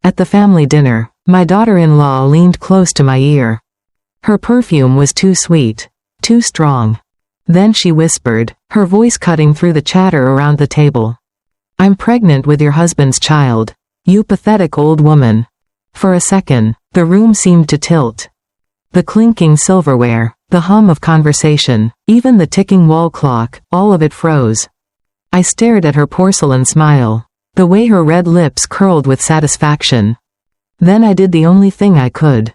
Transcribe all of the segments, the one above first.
At the family dinner, my daughter-in-law leaned close to my ear. Her perfume was too sweet, too strong. Then she whispered, her voice cutting through the chatter around the table. "I'm pregnant with your husband's child. You pathetic old woman." For a second, the room seemed to tilt. The clinking silverware, the hum of conversation, even the ticking wall clock, all of it froze. I stared at her porcelain smile, the way her red lips curled with satisfaction. Then I did the only thing I could.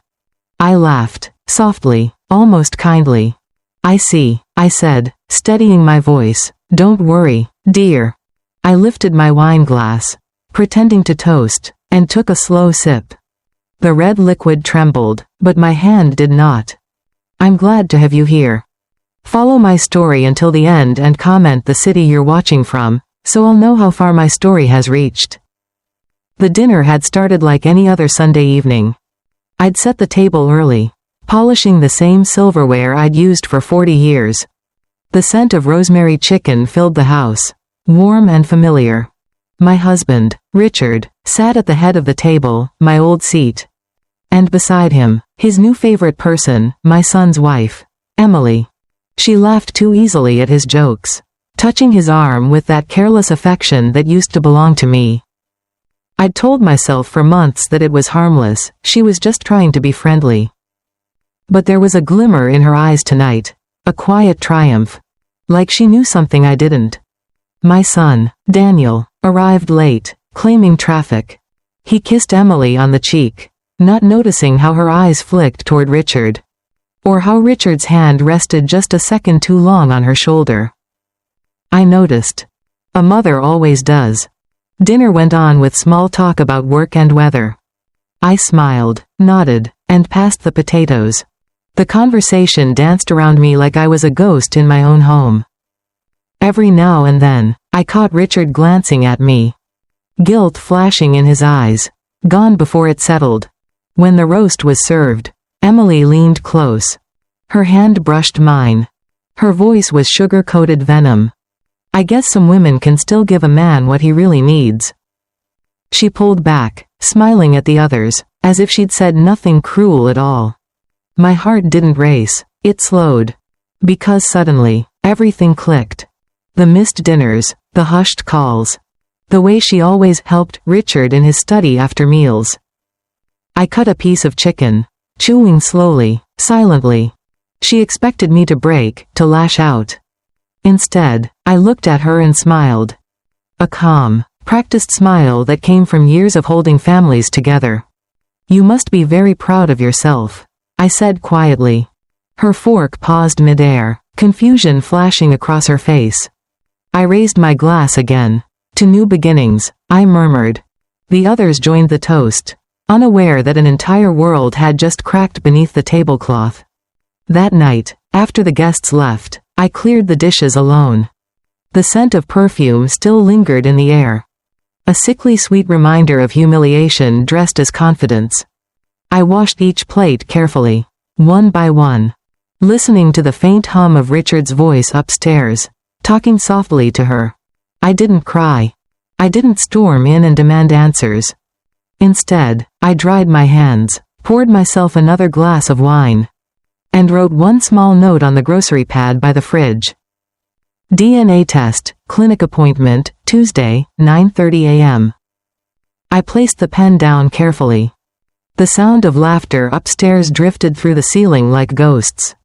I laughed, softly, almost kindly. "I see," I said, steadying my voice. "Don't worry, dear." I lifted my wine glass, pretending to toast, and took a slow sip. The red liquid trembled, but my hand did not. "I'm glad to have you here. Follow my story until the end and comment the city you're watching from, so I'll know how far my story has reached." The dinner had started like any other Sunday evening. I'd set the table early, polishing the same silverware I'd used for 40 years. The scent of rosemary chicken filled the house, warm and familiar. My husband, Richard, sat at the head of the table, my old seat. And beside him, his new favorite person, my son's wife, Emily. She laughed too easily at his jokes, touching his arm with that careless affection that used to belong to me. I'd told myself for months that it was harmless, she was just trying to be friendly. But there was a glimmer in her eyes tonight, a quiet triumph. Like she knew something I didn't. My son, Daniel, arrived late, claiming traffic. He kissed Emily on the cheek, not noticing how her eyes flicked toward Richard. Or how Richard's hand rested just a second too long on her shoulder. I noticed. A mother always does. Dinner went on with small talk about work and weather. I smiled, nodded, and passed the potatoes. The conversation danced around me like I was a ghost in my own home. Every now and then, I caught Richard glancing at me. Guilt flashing in his eyes. Gone before it settled. When the roast was served, Emily leaned close. Her hand brushed mine. Her voice was sugar-coated venom. "I guess some women can still give a man what he really needs." She pulled back, smiling at the others, as if she'd said nothing cruel at all. My heart didn't race, it slowed. Because suddenly, everything clicked. The missed dinners, the hushed calls. The way she always helped Richard in his study after meals. I cut a piece of chicken, chewing slowly, silently. She expected me to break, to lash out. Instead, I looked at her and smiled. A calm, practiced smile that came from years of holding families together. "You must be very proud of yourself," I said quietly. Her fork paused midair, confusion flashing across her face. I raised my glass again. "To new beginnings," I murmured. The others joined the toast, unaware that an entire world had just cracked beneath the tablecloth. That night, after the guests left, I cleared the dishes alone. The scent of perfume still lingered in the air. A sickly sweet reminder of humiliation dressed as confidence. I washed each plate carefully, one by one, listening to the faint hum of Richard's voice upstairs, talking softly to her. I didn't cry. I didn't storm in and demand answers. Instead, I dried my hands, poured myself another glass of wine, and wrote one small note on the grocery pad by the fridge. DNA test, clinic appointment, Tuesday, 9:30 a.m. I placed the pen down carefully. The sound of laughter upstairs drifted through the ceiling like ghosts.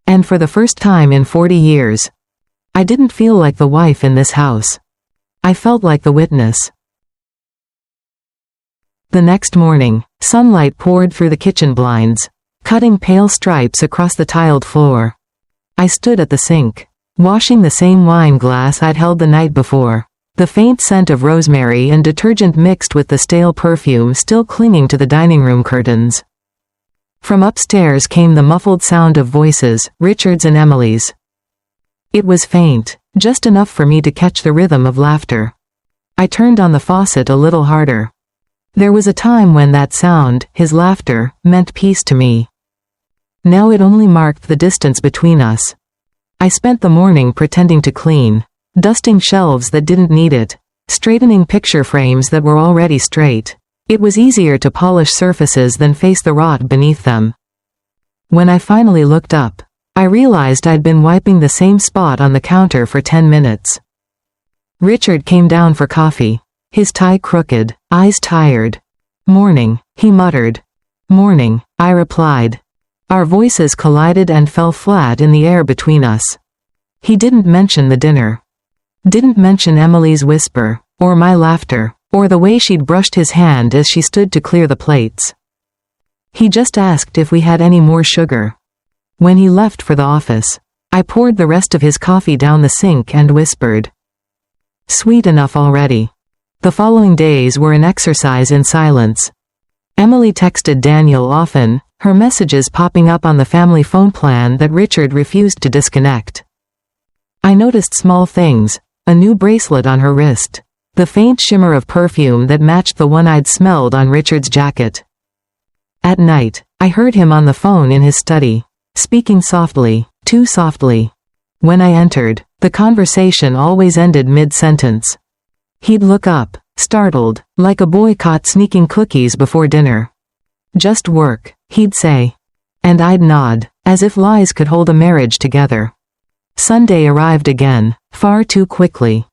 And for the first time in 40 years, I didn't feel like the wife in this house. I felt like the witness. The next morning, sunlight poured through the kitchen blinds, cutting pale stripes across the tiled floor. I stood at the sink, washing the same wine glass I'd held the night before, the faint scent of rosemary and detergent mixed with the stale perfume still clinging to the dining room curtains. From upstairs came the muffled sound of voices, Richard's and Emily's. It was faint, just enough for me to catch the rhythm of laughter. I turned on the faucet a little harder. There was a time when that sound, his laughter, meant peace to me. Now it only marked the distance between us. I spent the morning pretending to clean, dusting shelves that didn't need it, straightening picture frames that were already straight, It was easier to polish surfaces than face the rot beneath them. When I finally looked up, I realized I'd been wiping the same spot on the counter for 10 minutes. Richard came down for coffee, his tie crooked, eyes tired. "Morning," he muttered. "Morning," I replied. Our voices collided and fell flat in the air between us. He didn't mention the dinner. Didn't mention Emily's whisper, or my laughter, or the way she'd brushed his hand as she stood to clear the plates. He just asked if we had any more sugar. When he left for the office, I poured the rest of his coffee down the sink and whispered, "Sweet enough already." The following days were an exercise in silence. Emily texted Daniel often, her messages popping up on the family phone plan that Richard refused to disconnect. I noticed small things, a new bracelet on her wrist, the faint shimmer of perfume that matched the one I'd smelled on Richard's jacket. At night, I heard him on the phone in his study, speaking softly, too softly. When I entered, the conversation always ended mid-sentence. He'd look up, startled, like a boy caught sneaking cookies before dinner. "Just work," he'd say. And I'd nod, as if lies could hold a marriage together. Sunday arrived again, far too quickly.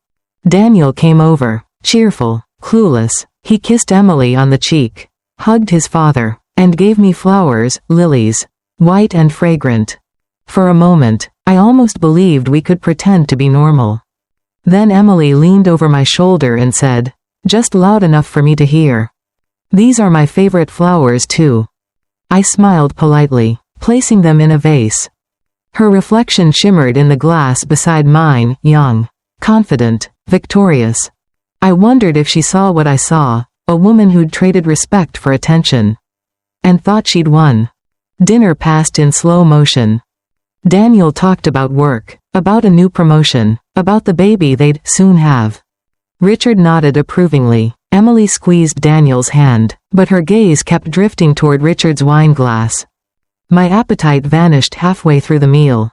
Daniel came over, cheerful, clueless. He kissed Emily on the cheek, hugged his father, and gave me flowers, lilies, white and fragrant. For a moment, I almost believed we could pretend to be normal. Then Emily leaned over my shoulder and said, just loud enough for me to hear, "These are my favorite flowers too." I smiled politely, placing them in a vase. Her reflection shimmered in the glass beside mine, young, confident, victorious. I wondered if she saw what I saw, a woman who'd traded respect for attention, and thought she'd won. Dinner passed in slow motion. Daniel talked about work, about a new promotion, about the baby they'd soon have. Richard nodded approvingly. Emily squeezed Daniel's hand, but her gaze kept drifting toward Richard's wine glass. My appetite vanished halfway through the meal.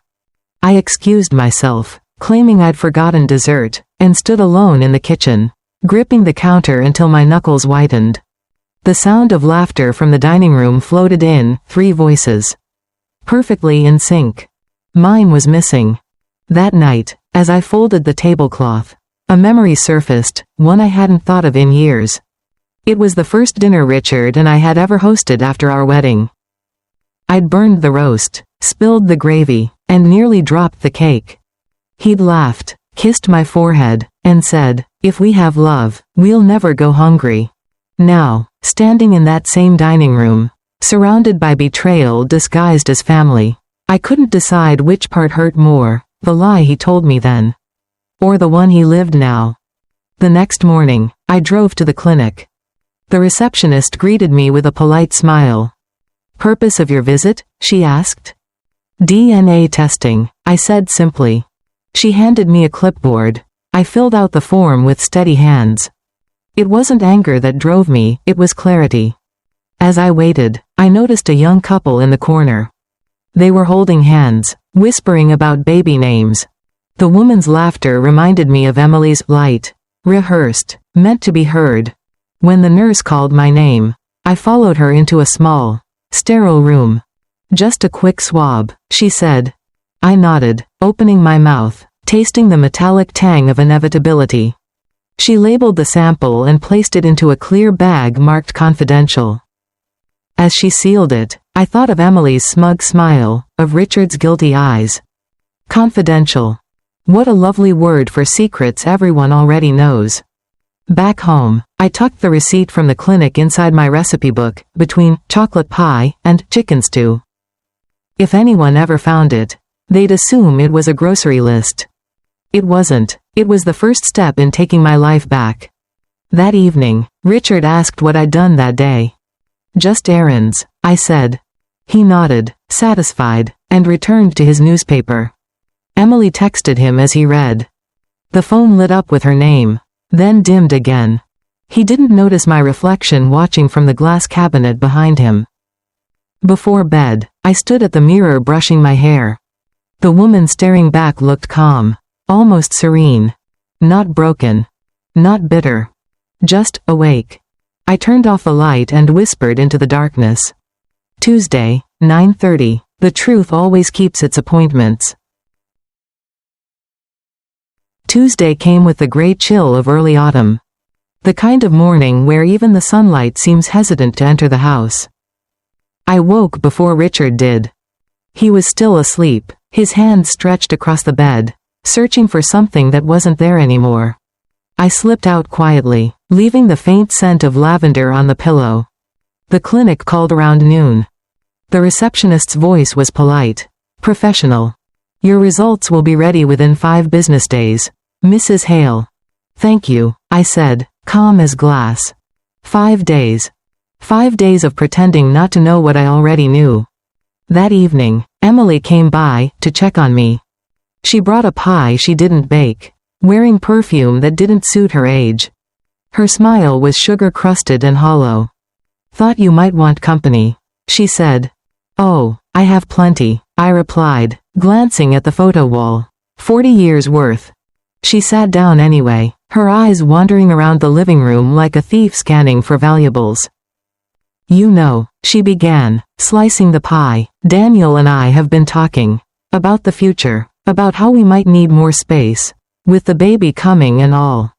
I excused myself, claiming I'd forgotten dessert, and stood alone in the kitchen, gripping the counter until my knuckles whitened. The sound of laughter from the dining room floated in, 3 voices, perfectly in sync. Mine was missing. That night, as I folded the tablecloth, a memory surfaced, one I hadn't thought of in years. It was the first dinner Richard and I had ever hosted after our wedding. I'd burned the roast, spilled the gravy, and nearly dropped the cake. He'd laughed, kissed my forehead, and said, "If we have love, we'll never go hungry." Now, standing in that same dining room, surrounded by betrayal disguised as family, I couldn't decide which part hurt more, the lie he told me then, or the one he lived now. The next morning, I drove to the clinic. The receptionist greeted me with a polite smile. "Purpose of your visit?" she asked. "DNA testing," I said simply. She handed me a clipboard. I filled out the form with steady hands. It wasn't anger that drove me, it was clarity. As I waited, I noticed a young couple in the corner. They were holding hands, whispering about baby names. The woman's laughter reminded me of Emily's, light, rehearsed, meant to be heard. When the nurse called my name, I followed her into a small, sterile room. "Just a quick swab," she said. I nodded, opening my mouth, tasting the metallic tang of inevitability. She labeled the sample and placed it into a clear bag marked confidential. As she sealed it, I thought of Emily's smug smile, of Richard's guilty eyes. Confidential. What a lovely word for secrets everyone already knows. Back home, I tucked the receipt from the clinic inside my recipe book, between chocolate pie and chicken stew. If anyone ever found it, they'd assume it was a grocery list. It wasn't. It was the first step in taking my life back. That evening, Richard asked what I'd done that day. "Just errands," I said. He nodded, satisfied, and returned to his newspaper. Emily texted him as he read. The phone lit up with her name, then dimmed again. He didn't notice my reflection watching from the glass cabinet behind him. Before bed, I stood at the mirror brushing my hair. The woman staring back looked calm, almost serene. Not broken. Not bitter. Just awake. I turned off the light and whispered into the darkness. Tuesday, 9:30. The truth always keeps its appointments. Tuesday came with the great chill of early autumn. The kind of morning where even the sunlight seems hesitant to enter the house. I woke before Richard did. He was still asleep, his hands stretched across the bed, searching for something that wasn't there anymore. I slipped out quietly, leaving the faint scent of lavender on the pillow. The clinic called around noon. The receptionist's voice was polite, professional. Your results will be ready within 5 business days, Mrs. Hale. Thank you, I said, calm as glass. 5 days. 5 days of pretending not to know what I already knew. That evening, Emily came by to check on me. She brought a pie she didn't bake, wearing perfume that didn't suit her age. Her smile was sugar-crusted and hollow. Thought you might want company, she said. Oh, I have plenty, I replied, glancing at the photo wall. 40 years worth. She sat down anyway, her eyes wandering around the living room like a thief scanning for valuables. You know, she began, slicing the pie, Daniel and I have been talking about the future, about how we might need more space, with the baby coming and all.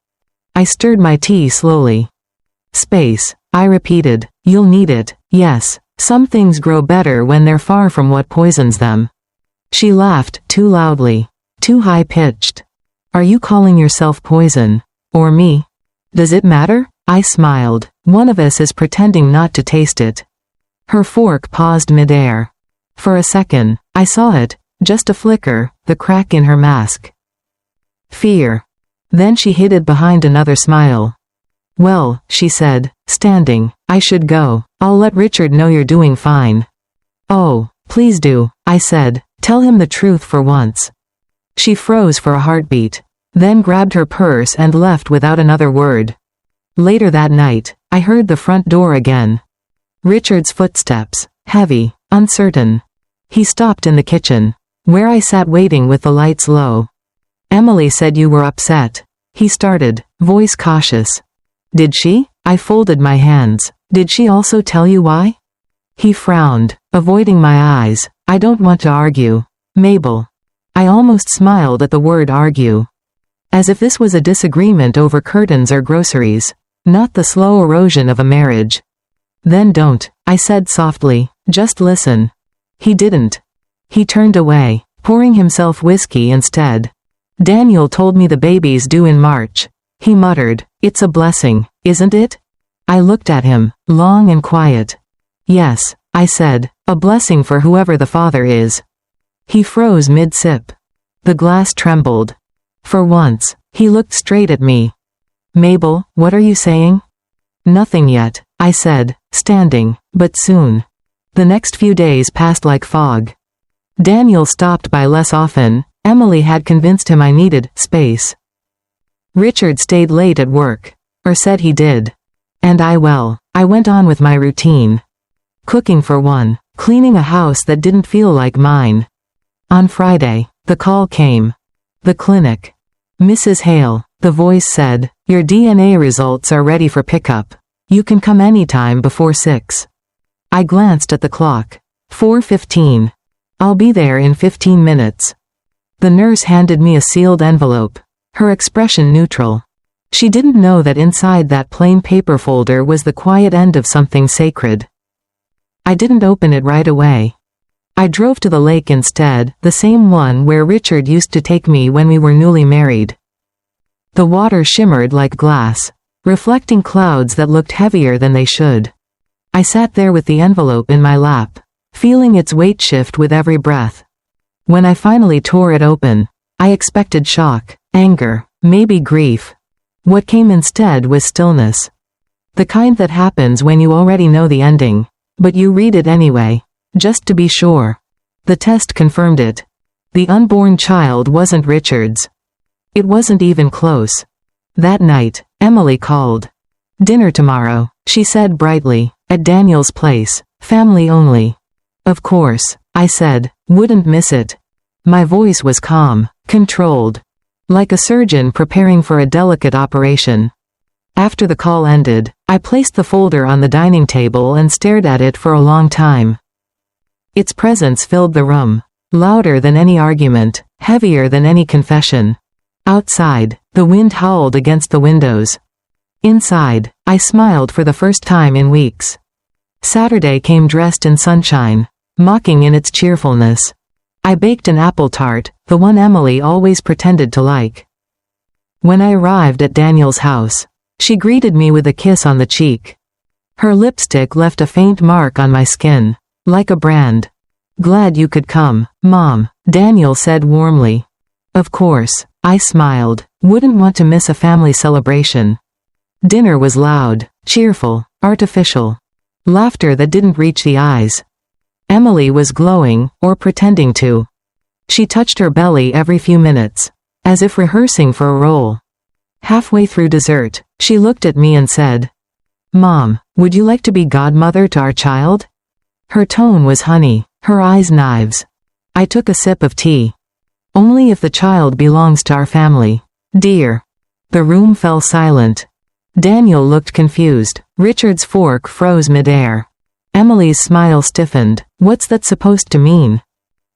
I stirred my tea slowly. Space, I repeated, you'll need it, yes. Some things grow better when they're far from what poisons them. She laughed, too loudly, too high-pitched. Are you calling yourself poison? Or me? Does it matter? I smiled. One of us is pretending not to taste it. Her fork paused mid-air. For a second, I saw it, just a flicker, the crack in her mask. Fear. Then she hid it behind another smile. Well, she said, standing, I should go. I'll let Richard know you're doing fine. Oh, please do, I said, tell him the truth for once. She froze for a heartbeat, then grabbed her purse and left without another word. Later that night, I heard the front door again. Richard's footsteps, heavy, uncertain. He stopped in the kitchen, where I sat waiting with the lights low. Emily said you were upset. He started, voice cautious. Did she? I folded my hands. Did she also tell you why? He frowned, avoiding my eyes. I don't want to argue. Mabel. I almost smiled at the word argue. As if this was a disagreement over curtains or groceries, not the slow erosion of a marriage. Then don't, I said softly, just listen. He didn't. He turned away, pouring himself whiskey instead. Daniel told me the baby's due in March. He muttered, it's a blessing, isn't it? I looked at him, long and quiet. Yes, I said, a blessing for whoever the father is. He froze mid-sip. The glass trembled. For once, he looked straight at me. Mabel, what are you saying? Nothing yet, I said, standing, but soon. The next few days passed like fog. Daniel stopped by less often. Emily had convinced him I needed space. Richard stayed late at work, or said he did. And I went on with my routine. Cooking for one, cleaning a house that didn't feel like mine. On Friday, the call came. The clinic. Mrs. Hale, the voice said, your DNA results are ready for pickup. You can come anytime before 6. I glanced at the clock. 4:15. I'll be there in 15 minutes. The nurse handed me a sealed envelope, her expression neutral. She didn't know that inside that plain paper folder was the quiet end of something sacred. I didn't open it right away. I drove to the lake instead, the same one where Richard used to take me when we were newly married. The water shimmered like glass, reflecting clouds that looked heavier than they should. I sat there with the envelope in my lap, feeling its weight shift with every breath. When I finally tore it open, I expected shock, anger, maybe grief. What came instead was stillness. The kind that happens when you already know the ending, but you read it anyway, just to be sure. The test confirmed it. The unborn child wasn't Richard's. It wasn't even close. That night, Emily called. Dinner tomorrow, she said brightly, at Daniel's place, family only. Of course, I said, wouldn't miss it. My voice was calm, controlled, like a surgeon preparing for a delicate operation. After the call ended, I placed the folder on the dining table and stared at it for a long time. Its presence filled the room, louder than any argument, heavier than any confession. Outside, the wind howled against the windows. Inside, I smiled for the first time in weeks. Saturday came dressed in sunshine, mocking in its cheerfulness. I baked an apple tart, the one Emily always pretended to like. When I arrived at Daniel's house, she greeted me with a kiss on the cheek. Her lipstick left a faint mark on my skin, like a brand. "Glad you could come, Mom," Daniel said warmly. Of course, I smiled. Wouldn't want to miss a family celebration. Dinner was loud, cheerful, artificial. Laughter that didn't reach the eyes. Emily was glowing, or pretending to. She touched her belly every few minutes, as if rehearsing for a role. Halfway through dessert, she looked at me and said, "Mom, would you like to be godmother to our child?" Her tone was honey, her eyes knives. I took a sip of tea. "Only if the child belongs to our family, dear." The room fell silent. Daniel looked confused. Richard's fork froze midair. Emily's smile stiffened. "What's that supposed to mean?"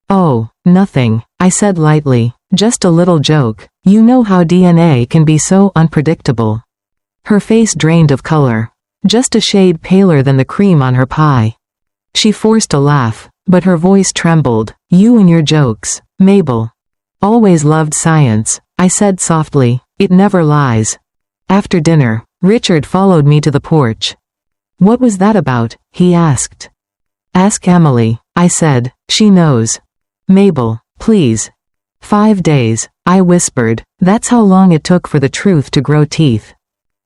"Oh, nothing," I said lightly. "Just a little joke. You know how DNA can be so unpredictable." Her face drained of color, just a shade paler than the cream on her pie. She forced a laugh, but her voice trembled. "You and your jokes, Mabel. Always loved science," I said softly. "It never lies." After dinner, Richard followed me to the porch. "What was that about?" he asked. "Ask Emily," I said. "She knows." "Mabel, please." 5 days, I whispered. That's how long it took for the truth to grow teeth.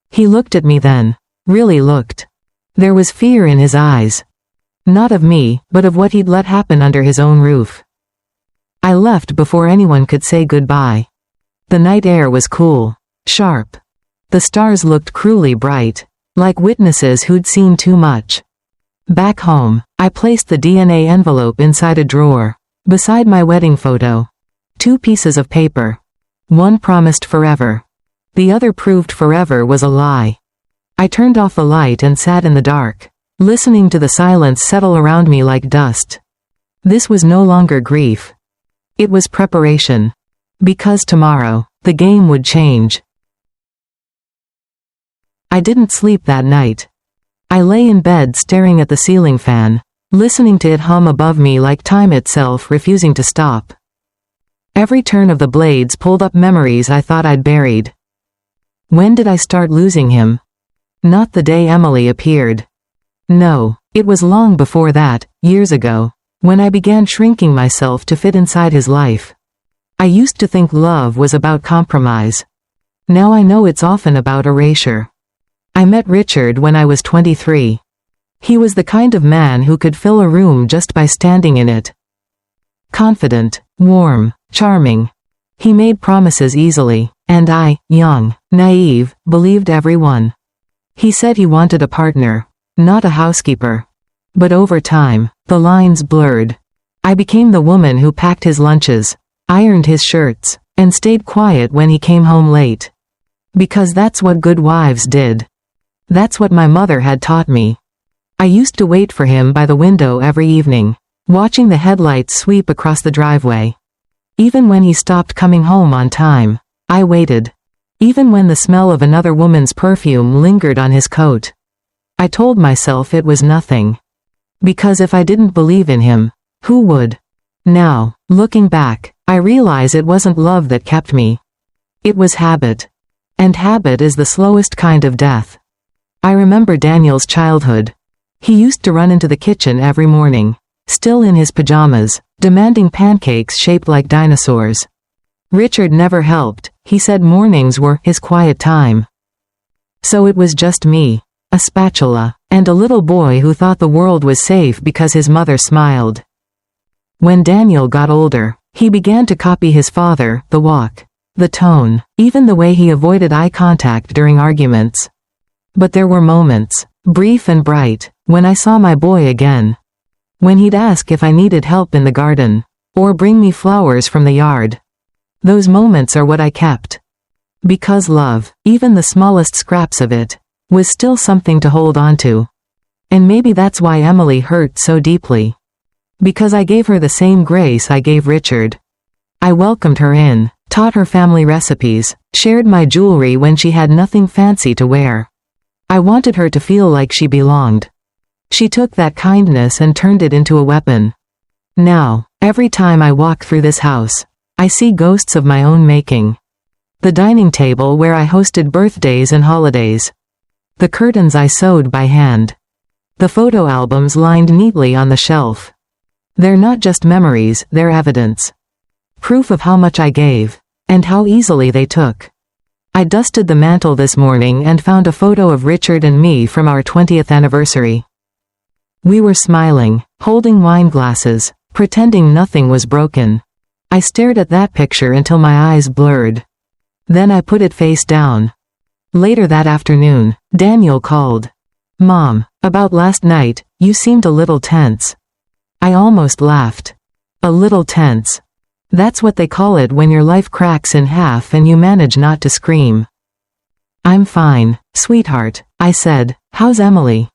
He looked at me then. Really looked. There was fear in his eyes. Not of me, but of what he'd let happen under his own roof. I left before anyone could say goodbye. The night air was cool, sharp. The stars looked cruelly bright, like witnesses who'd seen too much. Back home, I placed the DNA envelope inside a drawer, beside my wedding photo. 2 pieces of paper. One promised forever. The other proved forever was a lie. I turned off the light and sat in the dark, listening to the silence settle around me like dust. This was no longer grief. It was preparation. Because tomorrow, the game would change. I didn't sleep that night. I lay in bed staring at the ceiling fan, listening to it hum above me like time itself refusing to stop. Every turn of the blades pulled up memories I thought I'd buried. When did I start losing him? Not the day Emily appeared. No, it was long before that, years ago, when I began shrinking myself to fit inside his life. I used to think love was about compromise. Now I know it's often about erasure. I met Richard when I was 23. He was the kind of man who could fill a room just by standing in it. Confident, warm, charming. He made promises easily, and I, young, naive, believed every one. He said he wanted a partner, not a housekeeper. But over time, the lines blurred. I became the woman who packed his lunches, ironed his shirts, and stayed quiet when he came home late. Because that's what good wives did. That's what my mother had taught me. I used to wait for him by the window every evening, watching the headlights sweep across the driveway. Even when he stopped coming home on time, I waited. Even when the smell of another woman's perfume lingered on his coat. I told myself it was nothing. Because if I didn't believe in him, who would? Now, looking back, I realize it wasn't love that kept me. It was habit. And habit is the slowest kind of death. I remember Daniel's childhood. He used to run into the kitchen every morning, still in his pajamas, demanding pancakes shaped like dinosaurs. Richard never helped. He said mornings were his quiet time. So it was just me, a spatula, and a little boy who thought the world was safe because his mother smiled. When Daniel got older, he began to copy his father, the walk, the tone, even the way he avoided eye contact during arguments. But there were moments, brief and bright, when I saw my boy again. When he'd ask if I needed help in the garden, or bring me flowers from the yard. Those moments are what I kept. Because love, even the smallest scraps of it, was still something to hold on to. And maybe that's why Emily hurt so deeply. Because I gave her the same grace I gave Richard. I welcomed her in, taught her family recipes, shared my jewelry when she had nothing fancy to wear. I wanted her to feel like she belonged. She took that kindness and turned it into a weapon. Now, every time I walk through this house, I see ghosts of my own making. The dining table where I hosted birthdays and holidays. The curtains I sewed by hand. The photo albums lined neatly on the shelf. They're not just memories, they're evidence. Proof of how much I gave, and how easily they took. I dusted the mantel this morning and found a photo of Richard and me from our 20th anniversary. We were smiling, holding wine glasses, pretending nothing was broken. I stared at that picture until my eyes blurred. Then I put it face down. Later that afternoon, Daniel called. "Mom, about last night, you seemed a little tense." I almost laughed. A little tense. That's what they call it when your life cracks in half and you manage not to scream. "I'm fine, sweetheart," I said. "How's Emily?"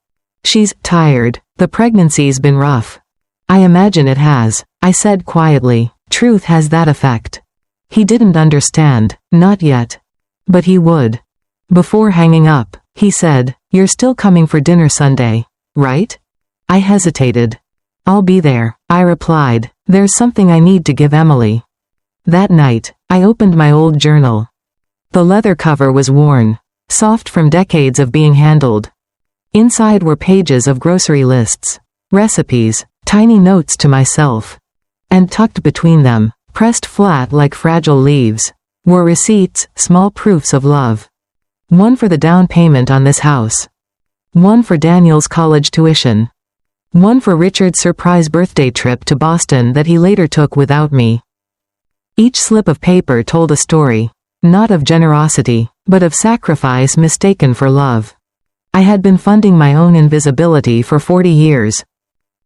"She's tired. The pregnancy's been rough." "I imagine it has," I said quietly. Truth has that effect. He didn't understand, not yet. But he would. Before hanging up, he said, "You're still coming for dinner Sunday, right?" I hesitated. "I'll be there," I replied. "There's something I need to give Emily." That night, I opened my old journal. The leather cover was worn, soft from decades of being handled. Inside were pages of grocery lists, recipes, tiny notes to myself. And tucked between them, pressed flat like fragile leaves, were receipts, small proofs of love. One for the down payment on this house. One for Daniel's college tuition. One for Richard's surprise birthday trip to Boston that he later took without me. Each slip of paper told a story, not of generosity, but of sacrifice mistaken for love. I had been funding my own invisibility for 40 years.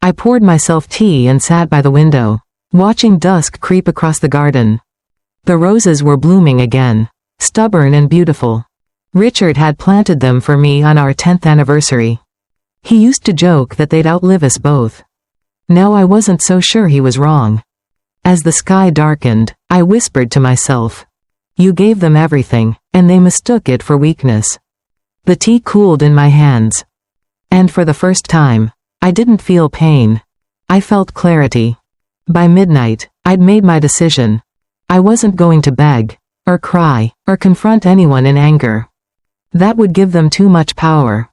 I poured myself tea and sat by the window, watching dusk creep across the garden. The roses were blooming again, stubborn and beautiful. Richard had planted them for me on our 10th anniversary. He used to joke that they'd outlive us both. Now I wasn't so sure he was wrong. As the sky darkened, I whispered to myself, "You gave them everything, and they mistook it for weakness." The tea cooled in my hands. And for the first time, I didn't feel pain. I felt clarity. By midnight, I'd made my decision. I wasn't going to beg, or cry, or confront anyone in anger. That would give them too much power.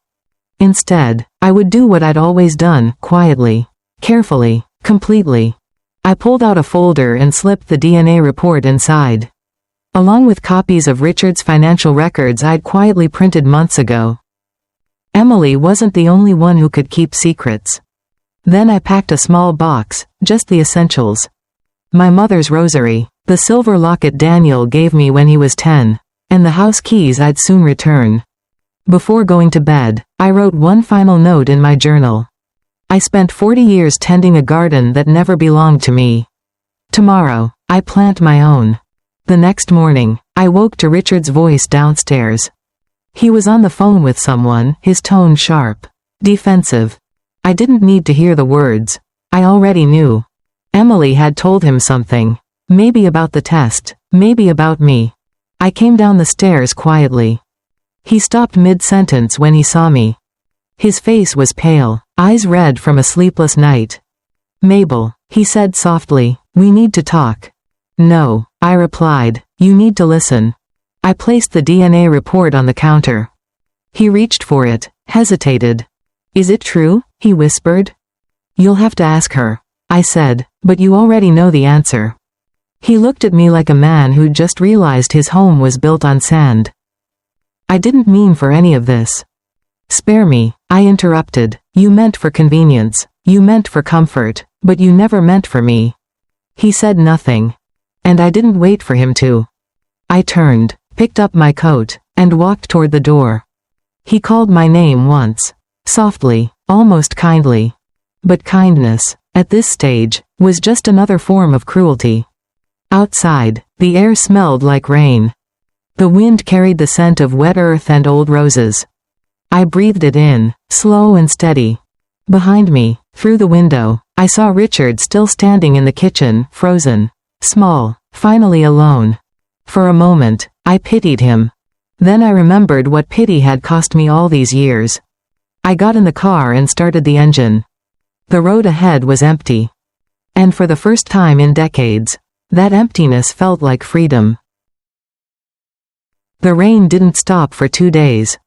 Instead, I would do what I'd always done, quietly, carefully, completely. I pulled out a folder and slipped the DNA report inside. Along with copies of Richard's financial records I'd quietly printed months ago. Emily wasn't the only one who could keep secrets. Then I packed a small box, just the essentials. My mother's rosary, the silver locket Daniel gave me when he was 10, and the house keys I'd soon return. Before going to bed, I wrote one final note in my journal. I spent 40 years tending a garden that never belonged to me. Tomorrow, I plant my own. The next morning, I woke to Richard's voice downstairs. He was on the phone with someone, his tone sharp, defensive. I didn't need to hear the words. I already knew. Emily had told him something. Maybe about the test, maybe about me. I came down the stairs quietly. He stopped mid-sentence when he saw me. His face was pale, eyes red from a sleepless night. "Mabel," he said softly, "we need to talk." "No," I replied, "you need to listen." I placed the DNA report on the counter. He reached for it, hesitated. "Is it true?" he whispered. "You'll have to ask her," I said, "but you already know the answer." He looked at me like a man who'd just realized his home was built on sand. "I didn't mean for any of this." "Spare me," I interrupted. "You meant for convenience, you meant for comfort, but you never meant for me." He said nothing. And I didn't wait for him to. I turned, picked up my coat, and walked toward the door. He called my name once. Softly, almost kindly. But kindness, at this stage, was just another form of cruelty. Outside, the air smelled like rain. The wind carried the scent of wet earth and old roses. I breathed it in, slow and steady. Behind me, through the window, I saw Richard still standing in the kitchen, frozen, small, finally alone. For a moment, I pitied him. Then I remembered what pity had cost me all these years. I got in the car and started the engine. The road ahead was empty. And for the first time in decades, that emptiness felt like freedom. The rain didn't stop for 2 days.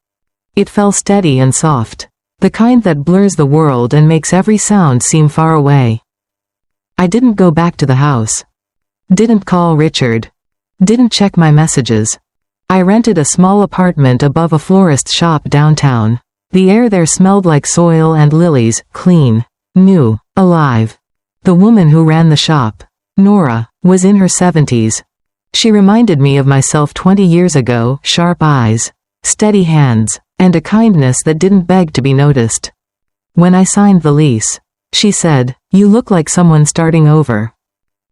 It fell steady and soft, the kind that blurs the world and makes every sound seem far away. I didn't go back to the house. Didn't call Richard. Didn't check my messages. I rented a small apartment above a florist shop downtown. The air there smelled like soil and lilies, clean, new, alive. The woman who ran the shop, Nora, was in her 70s. She reminded me of myself 20 years ago, sharp eyes, steady hands, and a kindness that didn't beg to be noticed. When I signed the lease, she said, "You look like someone starting over."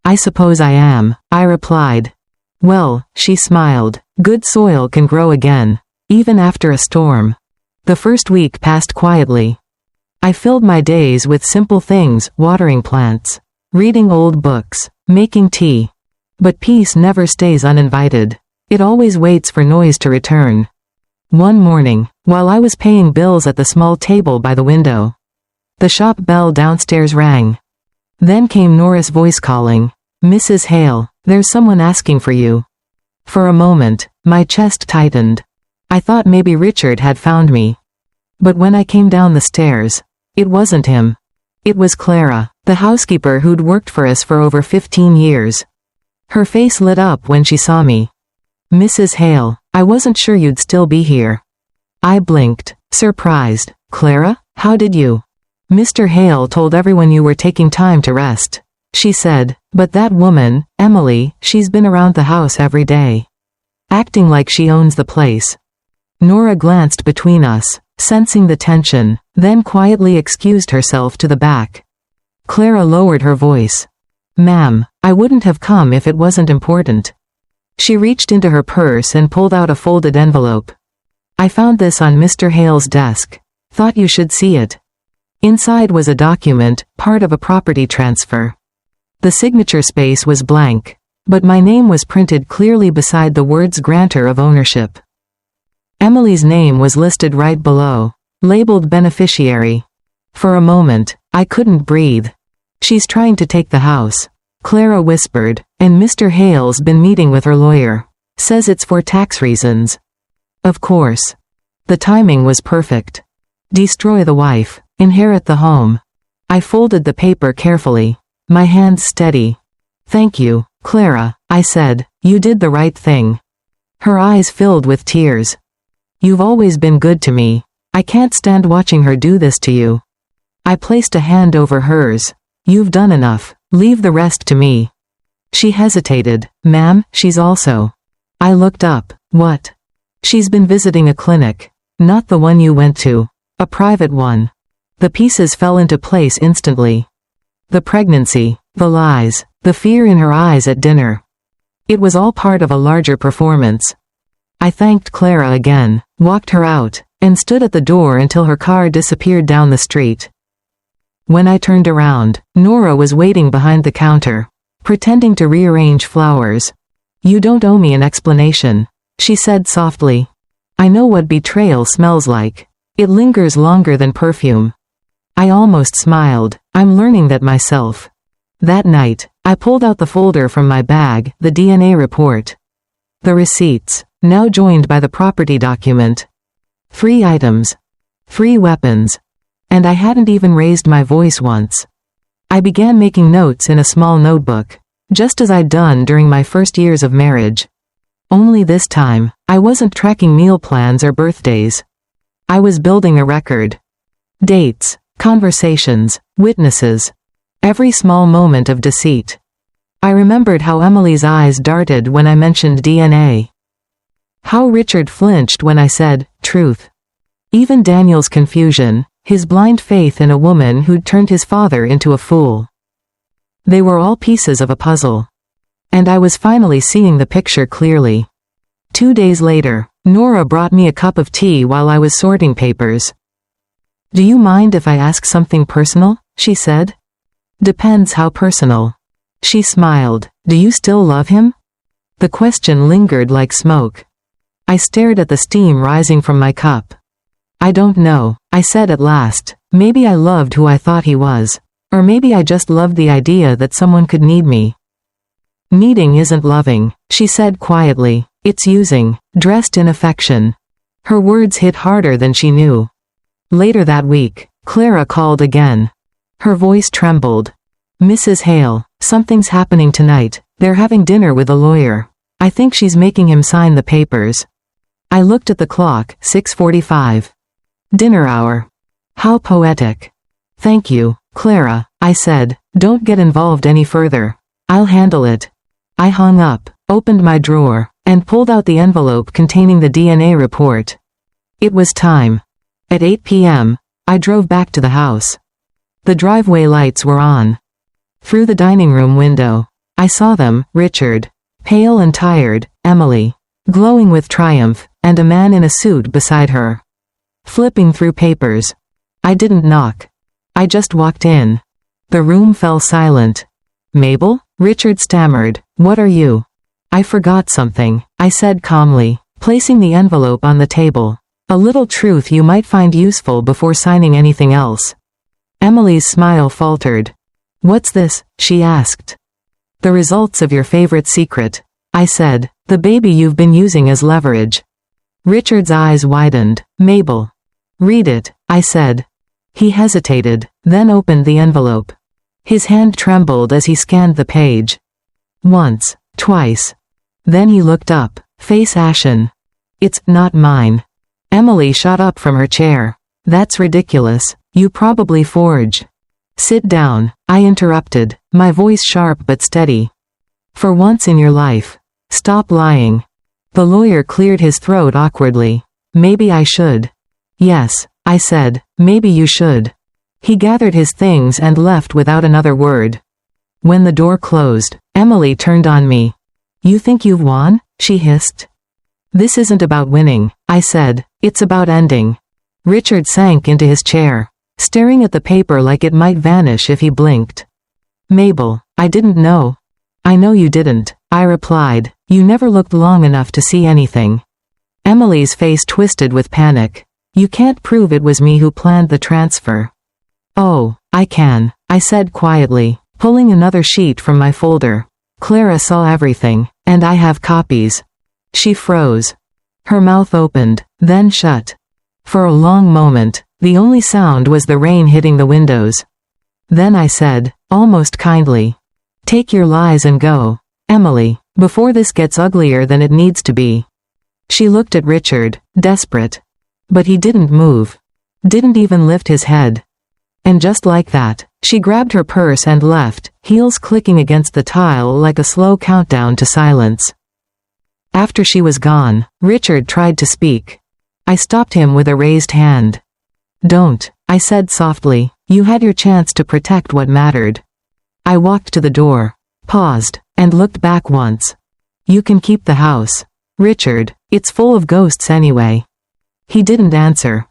"I suppose I am," I replied. "Well," she smiled, "good soil can grow again, even after a storm." The first week passed quietly. I filled my days with simple things, watering plants, reading old books, making tea. But peace never stays uninvited. It always waits for noise to return. One morning, while I was paying bills at the small table by the window, the shop bell downstairs rang. Then came Nora's voice calling, "Mrs. Hale, there's someone asking for you." For a moment, my chest tightened. I thought maybe Richard had found me. But when I came down the stairs, it wasn't him. It was Clara, the housekeeper who'd worked for us for over 15 years. Her face lit up when she saw me. "Mrs. Hale, I wasn't sure you'd still be here." I blinked, surprised. "Clara, how did you?" "Mr. Hale told everyone you were taking time to rest," she said, "but that woman, Emily, she's been around the house every day, acting like she owns the place." Nora glanced between us, sensing the tension, then quietly excused herself to the back. Clara lowered her voice. "Ma'am, I wouldn't have come if it wasn't important." She reached into her purse and pulled out a folded envelope. "I found this on Mr. Hale's desk. Thought you should see it." Inside was a document, part of a property transfer. The signature space was blank, but my name was printed clearly beside the words grantor of ownership. Emily's name was listed right below, labeled beneficiary. For a moment, I couldn't breathe. "She's trying to take the house," Clara whispered, "and Mr. Hale's been meeting with her lawyer. Says it's for tax reasons." Of course. The timing was perfect. Destroy the wife, inherit the home. I folded the paper carefully, my hands steady. "Thank you, Clara," I said. "You did the right thing." Her eyes filled with tears. "You've always been good to me. I can't stand watching her do this to you." I placed a hand over hers. "You've done enough. Leave the rest to me." She hesitated. "Ma'am, she's also." I looked up. "What?" "She's been visiting a clinic. Not the one you went to. A private one." The pieces fell into place instantly. The pregnancy, the lies, the fear in her eyes at dinner. It was all part of a larger performance. I thanked Clara again, walked her out, and stood at the door until her car disappeared down the street. When I turned around, Nora was waiting behind the counter, pretending to rearrange flowers. "You don't owe me an explanation," she said softly. "I know what betrayal smells like. It lingers longer than perfume." I almost smiled. I'm learning that myself. That night, I pulled out the folder from my bag, the DNA report. The receipts, now joined by the property document. 3 items. 3 weapons. And I hadn't even raised my voice once. I began making notes in a small notebook, just as I'd done during my first years of marriage. Only this time, I wasn't tracking meal plans or birthdays. I was building a record. Dates, conversations, witnesses. Every small moment of deceit. I remembered how Emily's eyes darted when I mentioned DNA. How Richard flinched when I said, truth. Even Daniel's confusion, his blind faith in a woman who'd turned his father into a fool. They were all pieces of a puzzle. And I was finally seeing the picture clearly. 2 days later, Nora brought me a cup of tea while I was sorting papers. "Do you mind if I ask something personal?" she said. "Depends how personal." She smiled. "Do you still love him?" The question lingered like smoke. I stared at the steam rising from my cup. "I don't know," I said at last. "Maybe I loved who I thought he was. Or maybe I just loved the idea that someone could need me." "Needing isn't loving," she said quietly. "It's using, dressed in affection." Her words hit harder than she knew. Later that week, Clara called again. Her voice trembled. "Mrs. Hale, something's happening tonight. They're having dinner with a lawyer. I think she's making him sign the papers." I looked at the clock, 6:45. Dinner hour. How poetic. "Thank you, Clara," I said. "Don't get involved any further. I'll handle it." I hung up, opened my drawer, and pulled out the envelope containing the DNA report. It was time. At 8 p.m., I drove back to the house. The driveway lights were on. Through the dining room window, I saw them, Richard, pale and tired, Emily, glowing with triumph, and a man in a suit beside her. Flipping through papers. I didn't knock. I just walked in. The room fell silent. "Mabel?" Richard stammered. "What are you?" "I forgot something," I said calmly, placing the envelope on the table. "A little truth you might find useful before signing anything else." Emily's smile faltered. "What's this?" she asked. "The results of your favorite secret," I said. "The baby you've been using as leverage." Richard's eyes widened. "Mabel." "Read it," I said. He hesitated, then opened the envelope. His hand trembled as he scanned the page. Once, twice. Then he looked up, face ashen. "It's not mine." Emily shot up from her chair. "That's ridiculous. You probably forge." "Sit down," I interrupted, my voice sharp but steady. "For once in your life, stop lying." The lawyer cleared his throat awkwardly. "Maybe I should." "Yes," I said, "maybe you should." He gathered his things and left without another word. When the door closed, Emily turned on me. "You think you've won?" she hissed. "This isn't about winning," I said. "It's about ending." Richard sank into his chair, staring at the paper like it might vanish if he blinked. "Mabel, I didn't know." "I know you didn't," I replied. "You never looked long enough to see anything." Emily's face twisted with panic. "You can't prove it was me who planned the transfer." "Oh, I can," I said quietly, pulling another sheet from my folder. "Clara saw everything, and I have copies." She froze. Her mouth opened, then shut. For a long moment, the only sound was the rain hitting the windows. Then I said, almost kindly, "Take your lies and go, Emily, before this gets uglier than it needs to be." She looked at Richard, desperate. But he didn't move. Didn't even lift his head. And just like that, she grabbed her purse and left, heels clicking against the tile like a slow countdown to silence. After she was gone, Richard tried to speak. I stopped him with a raised hand. "Don't," I said softly. "You had your chance to protect what mattered." I walked to the door, paused, and looked back once. "You can keep the house, Richard. It's full of ghosts anyway." He didn't answer.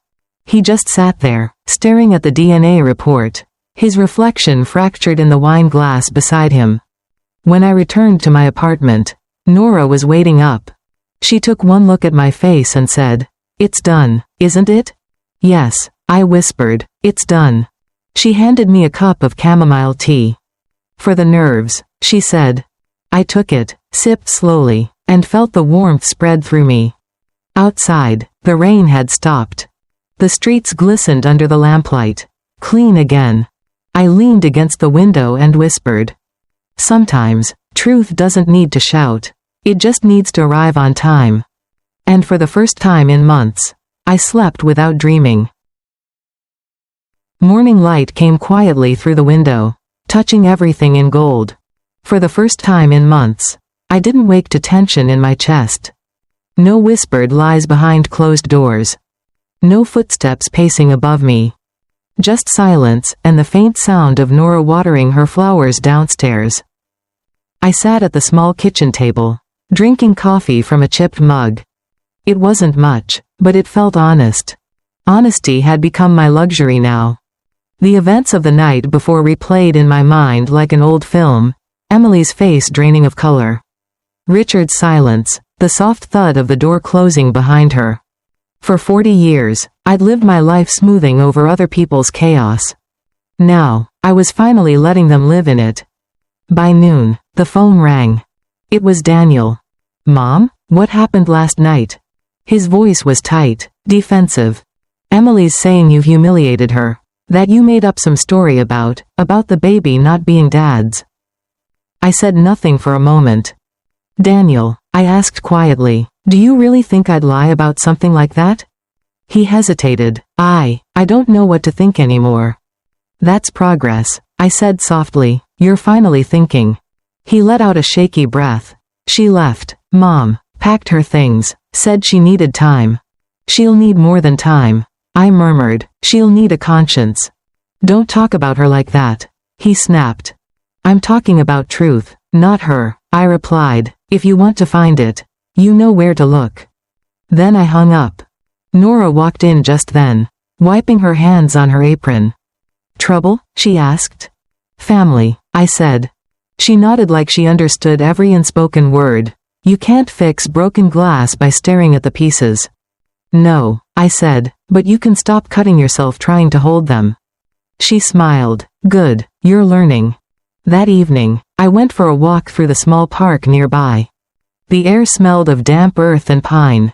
He just sat there, staring at the DNA report, his reflection fractured in the wine glass beside him. When I returned to my apartment, Nora was waiting up. She took one look at my face and said, "It's done, isn't it?" "Yes," I whispered, "it's done." She handed me a cup of chamomile tea. "For the nerves," she said. I took it, sipped slowly, and felt the warmth spread through me. Outside, the rain had stopped. The streets glistened under the lamplight. Clean again. I leaned against the window and whispered. Sometimes, truth doesn't need to shout. It just needs to arrive on time. And for the first time in months, I slept without dreaming. Morning light came quietly through the window, touching everything in gold. For the first time in months, I didn't wake to tension in my chest. No whispered lies behind closed doors. No footsteps pacing above me. Just silence and the faint sound of Nora watering her flowers downstairs. I sat at the small kitchen table, drinking coffee from a chipped mug. It wasn't much, but it felt honest. Honesty had become my luxury now. The events of the night before replayed in my mind like an old film, Emily's face draining of color. Richard's silence, the soft thud of the door closing behind her. For 40 years, I'd lived my life smoothing over other people's chaos. Now, I was finally letting them live in it. By noon, the phone rang. It was Daniel. "Mom, what happened last night?" His voice was tight, defensive. "Emily's saying you've humiliated her. That you made up some story about the baby not being Dad's." I said nothing for a moment. "Daniel," I asked quietly, "do you really think I'd lie about something like that?" He hesitated. I don't know what to think anymore." "That's progress," I said softly. "You're finally thinking." He let out a shaky breath. "She left. Mom packed her things, said she needed time." "She'll need more than time," I murmured. "She'll need a conscience." "Don't talk about her like that," he snapped. "I'm talking about truth, not her," I replied. "If you want to find it, you know where to look." Then I hung up. Nora walked in just then, wiping her hands on her apron. "Trouble?" she asked. "Family," I said. She nodded like she understood every unspoken word. "You can't fix broken glass by staring at the pieces." "No," I said, "but you can stop cutting yourself trying to hold them." She smiled. "Good, you're learning." That evening, I went for a walk through the small park nearby. The air smelled of damp earth and pine.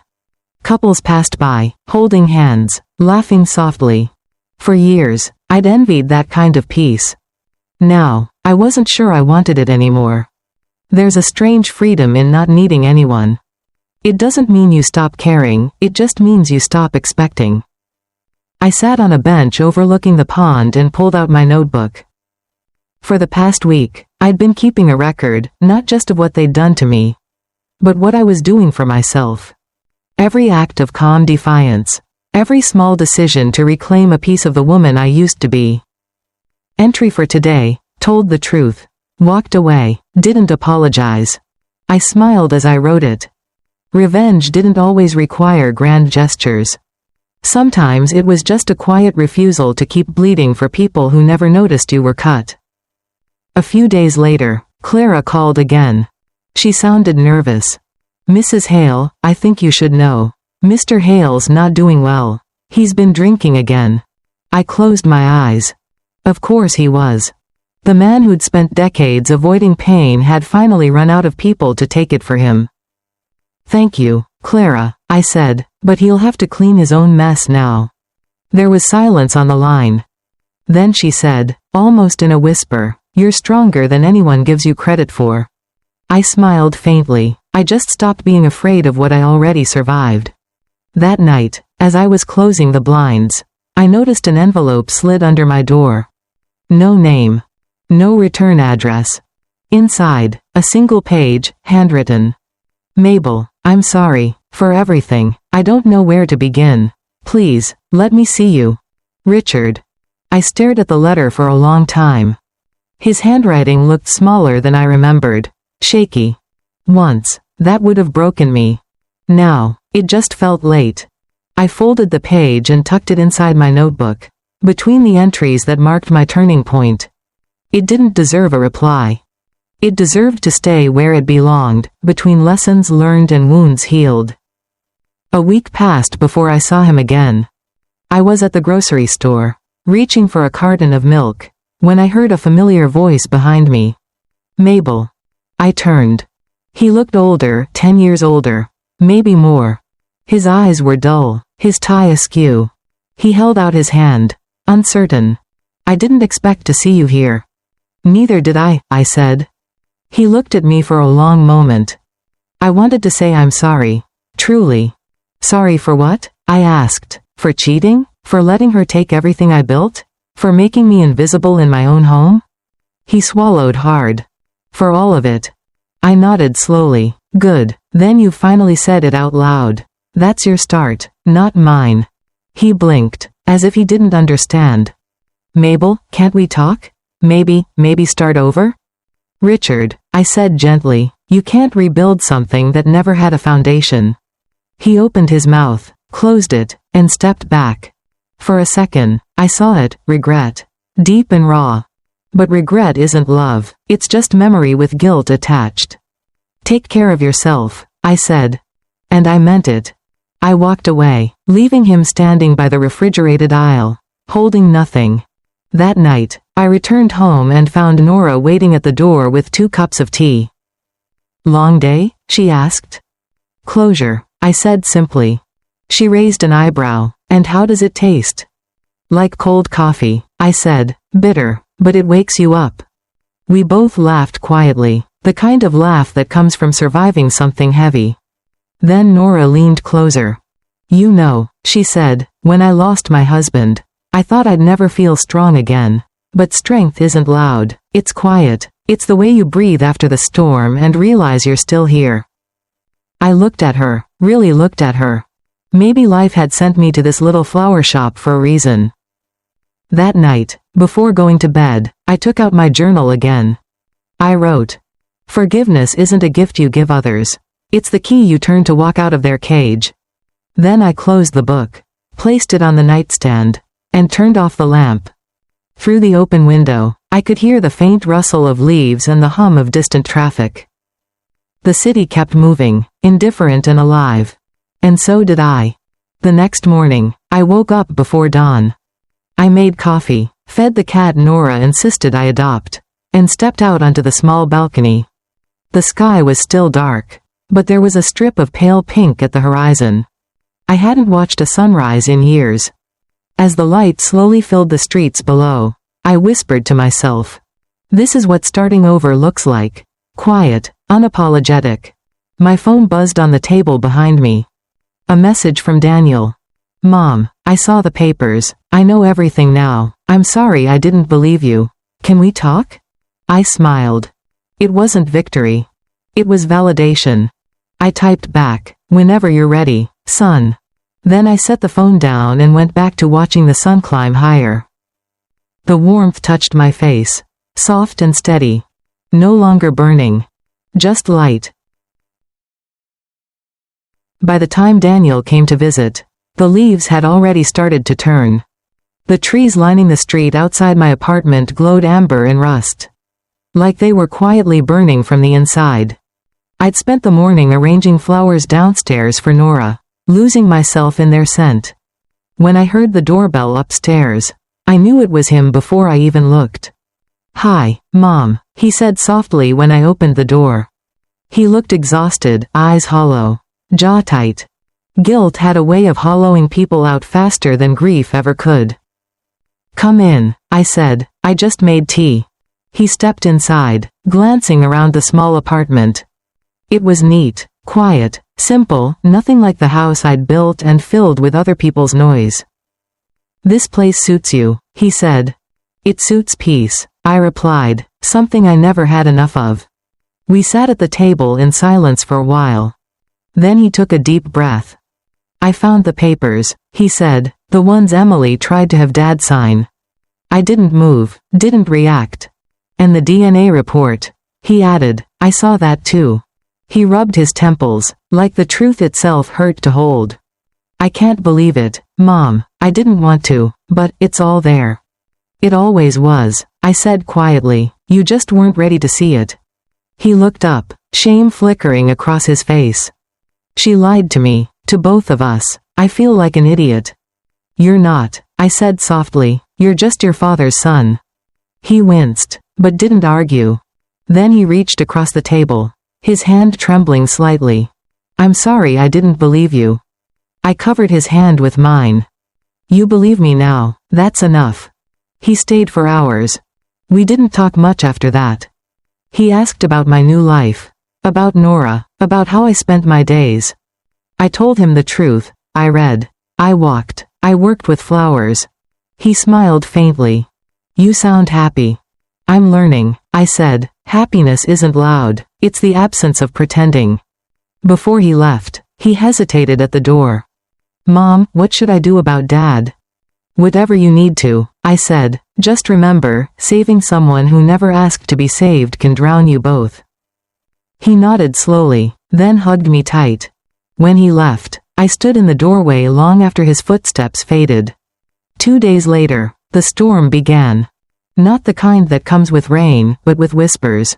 Couples passed by, holding hands, laughing softly. For years, I'd envied that kind of peace. Now, I wasn't sure I wanted it anymore. There's a strange freedom in not needing anyone. It doesn't mean you stop caring, it just means you stop expecting. I sat on a bench overlooking the pond and pulled out my notebook. For the past week, I'd been keeping a record, not just of what they'd done to me, but what I was doing for myself. Every act of calm defiance. Every small decision to reclaim a piece of the woman I used to be. Entry for today: told the truth. Walked away. Didn't apologize. I smiled as I wrote it. Revenge didn't always require grand gestures. Sometimes it was just a quiet refusal to keep bleeding for people who never noticed you were cut. A few days later, Clara called again. She sounded nervous. "Mrs. Hale, I think you should know. Mr. Hale's not doing well. He's been drinking again." I closed my eyes. Of course he was. The man who'd spent decades avoiding pain had finally run out of people to take it for him. "Thank you, Clara," I said, "but he'll have to clean his own mess now." There was silence on the line. Then she said, almost in a whisper, "You're stronger than anyone gives you credit for." I smiled faintly. I just stopped being afraid of what I already survived. That night, as I was closing the blinds, I noticed an envelope slid under my door. No name. No return address. Inside, a single page, handwritten. "Mabel, I'm sorry for everything. I don't know where to begin. Please, let me see you. Richard." I stared at the letter for a long time. His handwriting looked smaller than I remembered. Shaky. Once, that would have broken me. Now, it just felt late. I folded the page and tucked it inside my notebook, between the entries that marked my turning point. It didn't deserve a reply. It deserved to stay where it belonged, between lessons learned and wounds healed. A week passed before I saw him again. I was at the grocery store, reaching for a carton of milk, when I heard a familiar voice behind me. "Mabel." I turned. He looked older, 10 years older. Maybe more. His eyes were dull, his tie askew. He held out his hand, uncertain. "I didn't expect to see you here." "Neither did I said. He looked at me for a long moment. I wanted to say I'm sorry. Truly. "Sorry for what?" I asked. "For cheating? For letting her take everything I built? For making me invisible in my own home?" He swallowed hard. "For all of it." I nodded slowly. "Good, then you finally said it out loud. That's your start, not mine." He blinked, as if he didn't understand. "Mabel, can't we talk? Maybe start over?" "Richard," I said gently, You can't rebuild something that never had a foundation. He opened his mouth, closed it, and stepped back. For a second, I saw it, regret. Deep and raw. But regret isn't love, it's just memory with guilt attached. Take care of yourself, I said. And I meant it. I walked away, leaving him standing by the refrigerated aisle, holding nothing. That night, I returned home and found Nora waiting at the door with 2 cups of tea. Long day? She asked. Closure, I said simply. She raised an eyebrow. And how does it taste? Like cold coffee, I said, bitter, but it wakes you up. We both laughed quietly, the kind of laugh that comes from surviving something heavy. Then Nora leaned closer. You know, she said, when I lost my husband, I thought I'd never feel strong again. But strength isn't loud, it's quiet, it's the way you breathe after the storm and realize you're still here. I looked at her, really looked at her. Maybe life had sent me to this little flower shop for a reason. That night, before going to bed, I took out my journal again. I wrote, "Forgiveness isn't a gift you give others. It's the key you turn to walk out of their cage." Then I closed the book, placed it on the nightstand, and turned off the lamp. Through the open window, I could hear the faint rustle of leaves and the hum of distant traffic. The city kept moving, indifferent and alive. And so did I. The next morning, I woke up before dawn. I made coffee, fed the cat Nora insisted I adopt, and stepped out onto the small balcony. The sky was still dark, but there was a strip of pale pink at the horizon. I hadn't watched a sunrise in years. As the light slowly filled the streets below, I whispered to myself, "This is what starting over looks like. Quiet, unapologetic." My phone buzzed on the table behind me. A message from Daniel. "Mom, I saw the papers. I know everything now. I'm sorry I didn't believe you. Can we talk?" I smiled. It wasn't victory. It was validation. I typed back, "Whenever you're ready, son." Then I set the phone down and went back to watching the sun climb higher. The warmth touched my face. Soft and steady. No longer burning. Just light. By the time Daniel came to visit, the leaves had already started to turn. The trees lining the street outside my apartment glowed amber and rust. Like they were quietly burning from the inside. I'd spent the morning arranging flowers downstairs for Nora, losing myself in their scent. When I heard the doorbell upstairs, I knew it was him before I even looked. "Hi, Mom," he said softly when I opened the door. He looked exhausted, eyes hollow. Jaw tight. Guilt had a way of hollowing people out faster than grief ever could. "Come in," I said, "I just made tea." He stepped inside, glancing around the small apartment. It was neat, quiet, simple, nothing like the house I'd built and filled with other people's noise. "This place suits you," he said. "It suits peace," I replied, something I never had enough of. We sat at the table in silence for a while. Then he took a deep breath. "I found the papers," he said, "the ones Emily tried to have Dad sign." I didn't move, didn't react. "And the DNA report," he added, "I saw that too." He rubbed his temples, like the truth itself hurt to hold. "I can't believe it, Mom, I didn't want to, but it's all there." "It always was," I said quietly, "you just weren't ready to see it." He looked up, shame flickering across his face. "She lied to me, to both of us. I feel like an idiot." "You're not," I said softly, "you're just your father's son." He winced, but didn't argue. Then he reached across the table, his hand trembling slightly. "I'm sorry I didn't believe you." I covered his hand with mine. "You believe me now, that's enough." He stayed for hours. We didn't talk much after that. He asked about my new life. About Nora, about how I spent my days. I told him the truth. I read. I walked. I worked with flowers. He smiled faintly. "You sound happy." "I'm learning," I said. "Happiness isn't loud, it's the absence of pretending." Before he left, he hesitated at the door. "Mom, what should I do about Dad?" "Whatever you need to," I said. "Just remember, saving someone who never asked to be saved can drown you both." He nodded slowly, then hugged me tight. When he left, I stood in the doorway long after his footsteps faded. 2 days later, the storm began. Not the kind that comes with rain, but with whispers.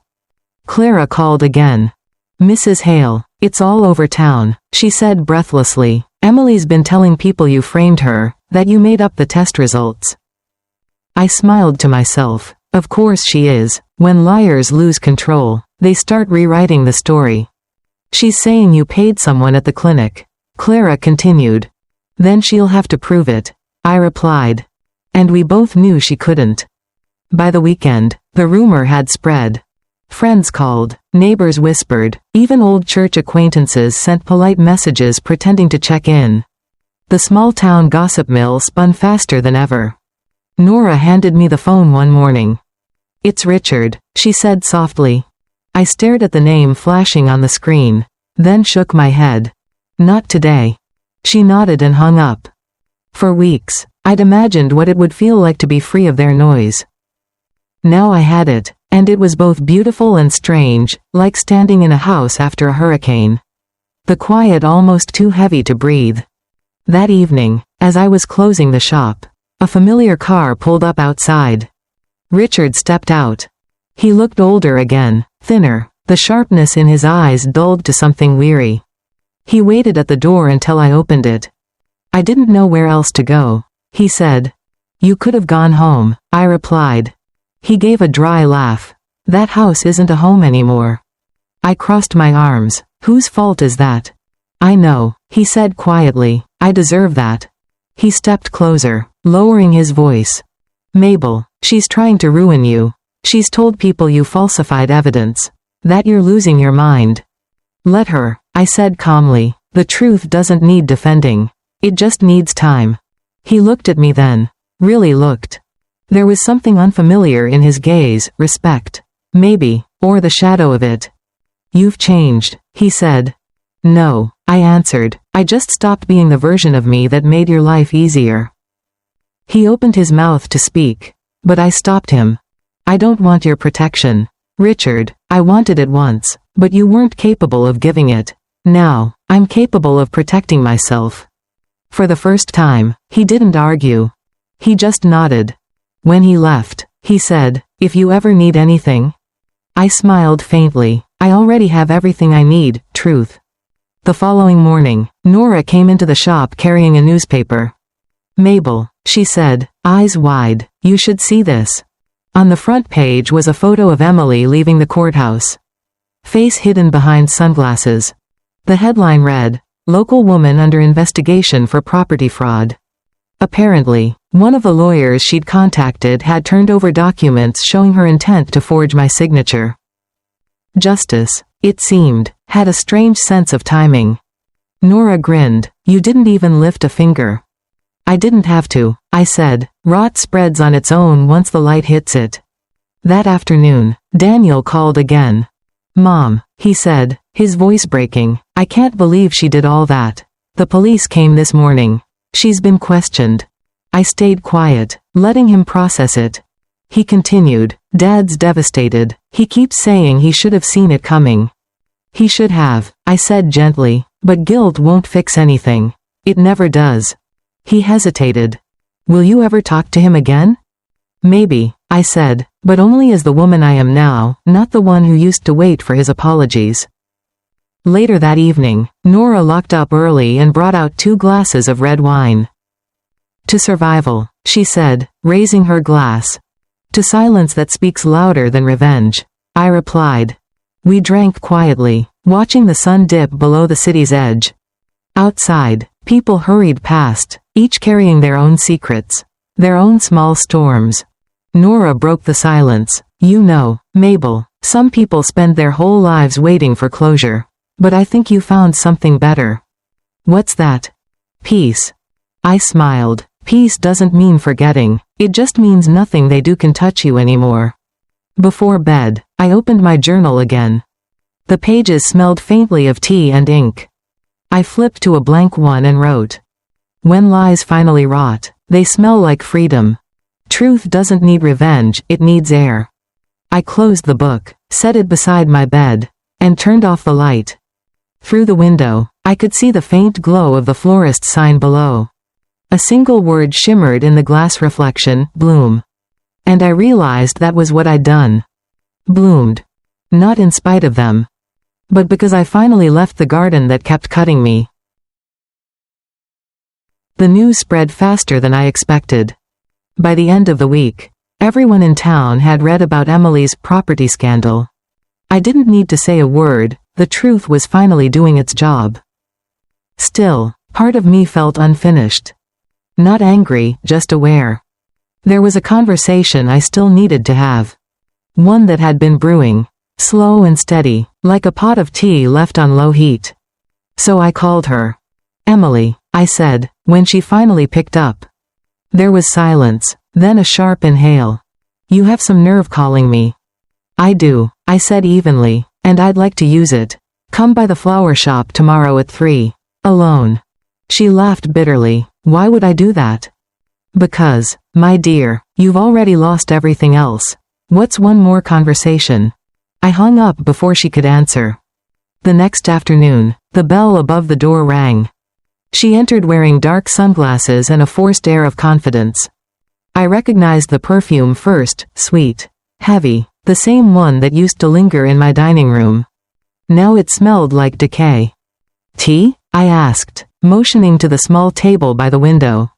Clara called again. "Mrs. Hale, it's all over town," she said breathlessly. "Emily's been telling people you framed her, that you made up the test results." I smiled to myself. Of course she is. When liars lose control, they start rewriting the story. "She's saying you paid someone at the clinic," Clara continued. "Then she'll have to prove it," I replied. And we both knew she couldn't. By the weekend, the rumor had spread. Friends called, neighbors whispered, even old church acquaintances sent polite messages pretending to check in. The small-town gossip mill spun faster than ever. Nora handed me the phone one morning. "It's Richard," she said softly. I stared at the name flashing on the screen, then shook my head. "Not today." She nodded and hung up. For weeks, I'd imagined what it would feel like to be free of their noise. Now I had it, and it was both beautiful and strange, like standing in a house after a hurricane. The quiet almost too heavy to breathe. That evening, as I was closing the shop, a familiar car pulled up outside. Richard stepped out. He looked older again, thinner, the sharpness in his eyes dulled to something weary. He waited at the door until I opened it. "I didn't know where else to go," he said. "You could have gone home," I replied. He gave a dry laugh. "That house isn't a home anymore." I crossed my arms. "Whose fault is that?" "I know," he said quietly. "I deserve that." He stepped closer, lowering his voice. "Mabel, she's trying to ruin you. She's told people you falsified evidence. That you're losing your mind." "Let her," I said calmly. "The truth doesn't need defending. It just needs time." He looked at me then. Really looked. There was something unfamiliar in his gaze, respect. Maybe, or the shadow of it. "You've changed," he said. "No," I answered. "I just stopped being the version of me that made your life easier." He opened his mouth to speak, but I stopped him. "I don't want your protection. Richard, I wanted it once, but you weren't capable of giving it. Now, I'm capable of protecting myself." For the first time, he didn't argue. He just nodded. When he left, he said, "If you ever need anything." I smiled faintly. I already have everything I need, truth. The following morning, Nora came into the shop carrying a newspaper. "Mabel," she said, eyes wide, "you should see this." On the front page was a photo of Emily leaving the courthouse. Face hidden behind sunglasses. The headline read, "Local woman under investigation for property fraud." Apparently, one of the lawyers she'd contacted had turned over documents showing her intent to forge my signature. Justice, it seemed, had a strange sense of timing. Nora grinned. "You didn't even lift a finger." "I didn't have to," I said. "Rot spreads on its own once the light hits it." That afternoon, Daniel called again. "Mom," he said, his voice breaking, "I can't believe she did all that. The police came this morning. She's been questioned." I stayed quiet, letting him process it. He continued, "Dad's devastated. He keeps saying he should have seen it coming." "He should have," I said gently, "but guilt won't fix anything. It never does." He hesitated. "Will you ever talk to him again?" "Maybe," I said, "but only as the woman I am now, not the one who used to wait for his apologies." Later that evening, Nora locked up early and brought out 2 glasses of red wine. "To survival," she said, raising her glass. "To silence that speaks louder than revenge," I replied. We drank quietly, watching the sun dip below the city's edge. Outside, people hurried past, each carrying their own secrets, their own small storms. Nora broke the silence. "You know, Mabel, some people spend their whole lives waiting for closure. But I think you found something better." "What's that?" "Peace." I smiled. Peace doesn't mean forgetting. It just means nothing they do can touch you anymore. Before bed, I opened my journal again. The pages smelled faintly of tea and ink. I flipped to a blank one and wrote, "When lies finally rot, they smell like freedom. Truth doesn't need revenge, it needs air." I closed the book, set it beside my bed. and turned off the light. Through the window, I could see the faint glow of the florist's sign below. A single word shimmered in the glass reflection, bloom. And I realized that was what I'd done. Bloomed. Not in spite of them, but because I finally left the garden that kept cutting me. The news spread faster than I expected. By the end of the week, everyone in town had read about Emily's property scandal. I didn't need to say a word, the truth was finally doing its job. Still, part of me felt unfinished. Not angry, just aware. There was a conversation I still needed to have. One that had been brewing, slow and steady, like a pot of tea left on low heat. So I called her. "Emily," I said, when she finally picked up. There was silence, then a sharp inhale. "You have some nerve calling me." "I do," I said evenly, "and I'd like to use it. Come by the flower shop tomorrow at 3. Alone." She laughed bitterly. "Why would I do that?" "Because, my dear, you've already lost everything else. What's one more conversation?" I hung up before she could answer. The next afternoon, the bell above the door rang. She entered wearing dark sunglasses and a forced air of confidence. I recognized the perfume first, sweet, heavy, the same one that used to linger in my dining room. Now it smelled like decay. "Tea?" I asked, motioning to the small table by the window.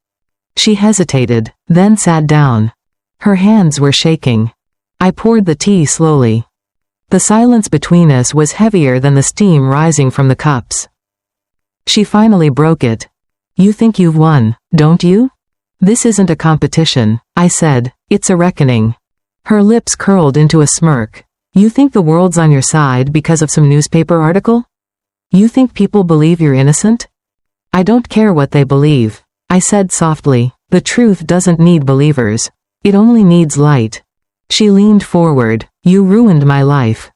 She hesitated, then sat down. Her hands were shaking. I poured the tea slowly. The silence between us was heavier than the steam rising from the cups. She finally broke it. "You think you've won, don't you?" "This isn't a competition," I said, "it's a reckoning." Her lips curled into a smirk. "You think the world's on your side because of some newspaper article? You think people believe you're innocent?" "I don't care what they believe," I said softly. "The truth doesn't need believers. It only needs light." She leaned forward. "You ruined my life."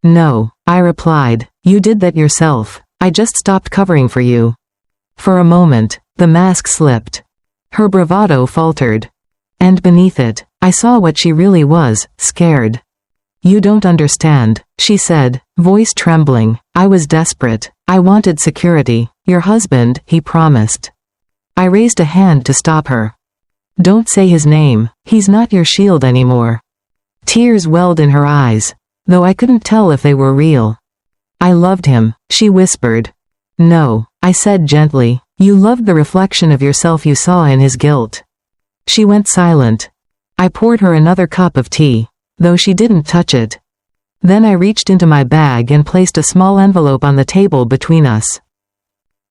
"No," I replied. "You did that yourself. I just stopped covering for you." For a moment, the mask slipped. Her bravado faltered. And beneath it, I saw what she really was, scared. "You don't understand," she said, voice trembling. "I was desperate. I wanted security. Your husband, he promised." I raised a hand to stop her. "Don't say his name. He's not your shield anymore." Tears welled in her eyes, though I couldn't tell if they were real. "I loved him," she whispered. "No," I said gently. "You loved the reflection of yourself you saw in his guilt." She went silent. I poured her another cup of tea, though she didn't touch it. Then I reached into my bag and placed a small envelope on the table between us.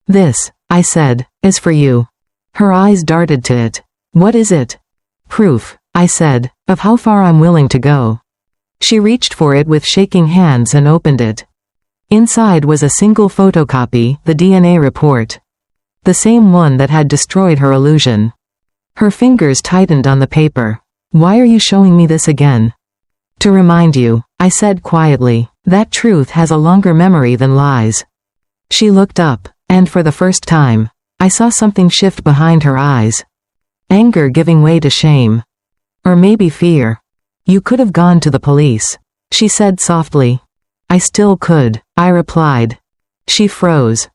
"This," I said, "is for you." Her eyes darted to it. "What is it?" "Proof," I said, "of how far I'm willing to go." She reached for it with shaking hands and opened it. Inside was a single photocopy, the DNA report. The same one that had destroyed her illusion. Her fingers tightened on the paper. "Why are you showing me this again?" "To remind you," I said quietly, "that truth has a longer memory than lies." She looked up, and for the first time, I saw something shift behind her eyes. Anger giving way to shame. Or maybe fear. "You could have gone to the police," she said softly. "I still could," I replied. She froze.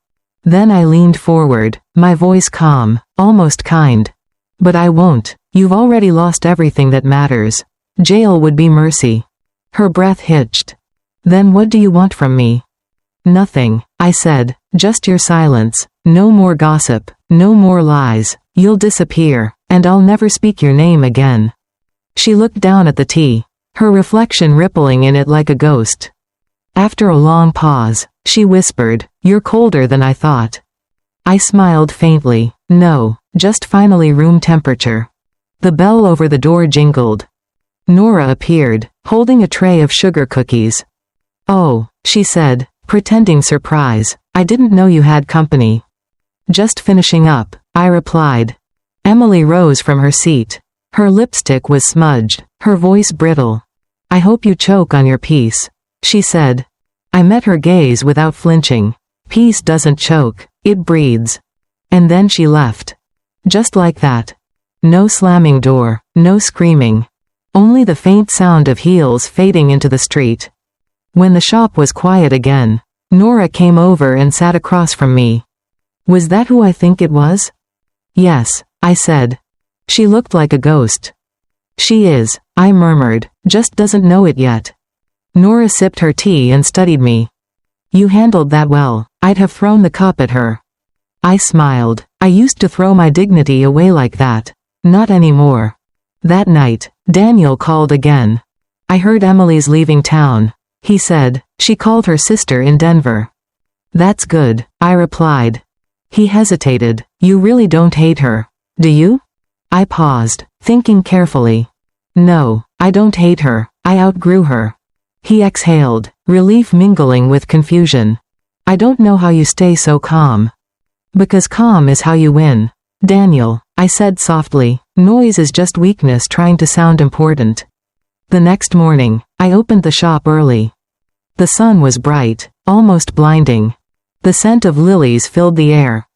Then I leaned forward, my voice calm, almost kind. "But I won't. You've already lost everything that matters. Jail would be mercy." Her breath hitched. "Then what do you want from me?" "Nothing," I said, "just your silence. No more gossip, no more lies. You'll disappear, and I'll never speak your name again." She looked down at the tea, her reflection rippling in it like a ghost. After a long pause, she whispered, "You're colder than I thought." I smiled faintly. "No, just finally room temperature." The bell over the door jingled. Nora appeared, holding a tray of sugar cookies. "Oh," she said, pretending surprise, "I didn't know you had company." "Just finishing up," I replied. Emily rose from her seat. Her lipstick was smudged, her voice brittle. "I hope you choke on your peace," she said. I met her gaze without flinching. Peace doesn't choke, it breathes. And then she left. Just like that. No slamming door, no screaming. Only the faint sound of heels fading into the street. When the shop was quiet again, Nora came over and sat across from me. Was that who I think it was? Yes, I said. She looked like a ghost. She is, I murmured, just doesn't know it yet. Nora sipped her tea and studied me. You handled that well. I'd have thrown the cup at her. I smiled. I used to throw my dignity away like that. Not anymore. That night, Daniel called again. I heard Emily's leaving town. He said, she called her sister in Denver. That's good, I replied. He hesitated. You really don't hate her, do you? I paused, thinking carefully. No, I don't hate her. I outgrew her. He exhaled, relief mingling with confusion. I don't know how you stay so calm. Because calm is how you win. Daniel, I said softly, noise is just weakness trying to sound important. The next morning, I opened the shop early. The sun was bright, almost blinding. The scent of lilies filled the air.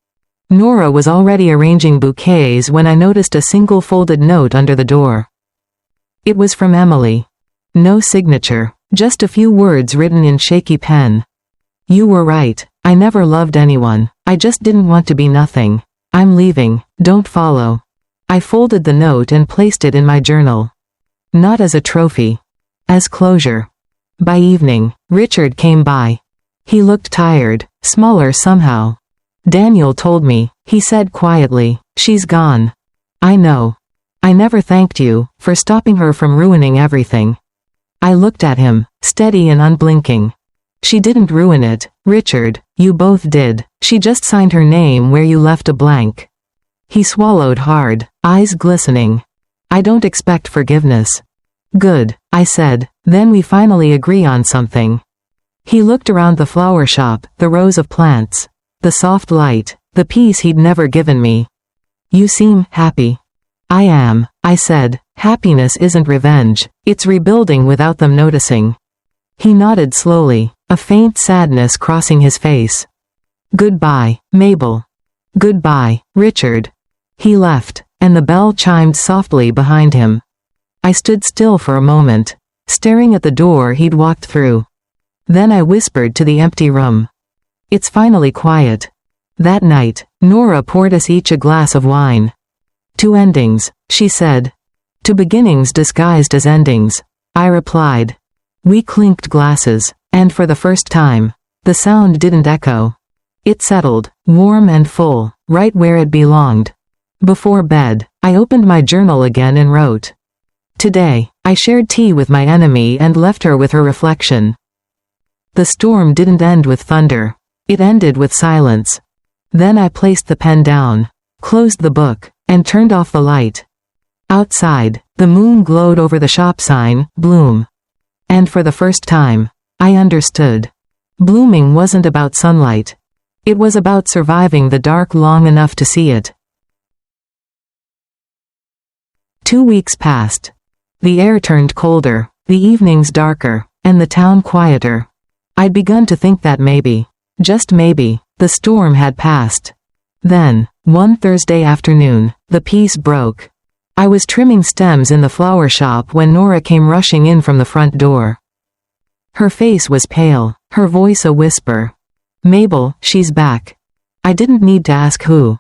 Nora was already arranging bouquets when I noticed a single folded note under the door. It was from Emily. No signature, just a few words written in shaky pen. You were right, I never loved anyone, I just didn't want to be nothing. I'm leaving, don't follow. I folded the note and placed it in my journal. Not as a trophy. As closure. By evening, Richard came by. He looked tired, smaller somehow. Daniel told me, he said quietly, she's gone. I know. I never thanked you for stopping her from ruining everything. I looked at him, steady and unblinking. She didn't ruin it, Richard, you both did. She just signed her name where you left a blank. He swallowed hard, eyes glistening. I don't expect forgiveness. Good, I said, then we finally agree on something. He looked around the flower shop, the rows of plants, the soft light, the peace he'd never given me. You seem happy. I am, I said. Happiness isn't revenge, it's rebuilding without them noticing. He nodded slowly, a faint sadness crossing his face. Goodbye, Mabel. Goodbye, Richard. He left, and the bell chimed softly behind him. I stood still for a moment, staring at the door he'd walked through. Then I whispered to the empty room. It's finally quiet. That night, Nora poured us each a glass of wine. 2 endings, she said. 2 beginnings disguised as endings, I replied. We clinked glasses, and for the first time, the sound didn't echo. It settled, warm and full, right where it belonged. Before bed, I opened my journal again and wrote. Today, I shared tea with my enemy and left her with her reflection. The storm didn't end with thunder. It ended with silence. Then I placed the pen down, closed the book, and turned off the light. Outside, the moon glowed over the shop sign, Bloom. And for the first time, I understood. Blooming wasn't about sunlight. It was about surviving the dark long enough to see it. 2 weeks passed. The air turned colder, the evenings darker, and the town quieter. I'd begun to think that maybe, just maybe, the storm had passed. Then, one Thursday afternoon, the peace broke. I was trimming stems in the flower shop when Nora came rushing in from the front door. Her face was pale, her voice a whisper. Mabel, she's back. I didn't need to ask who.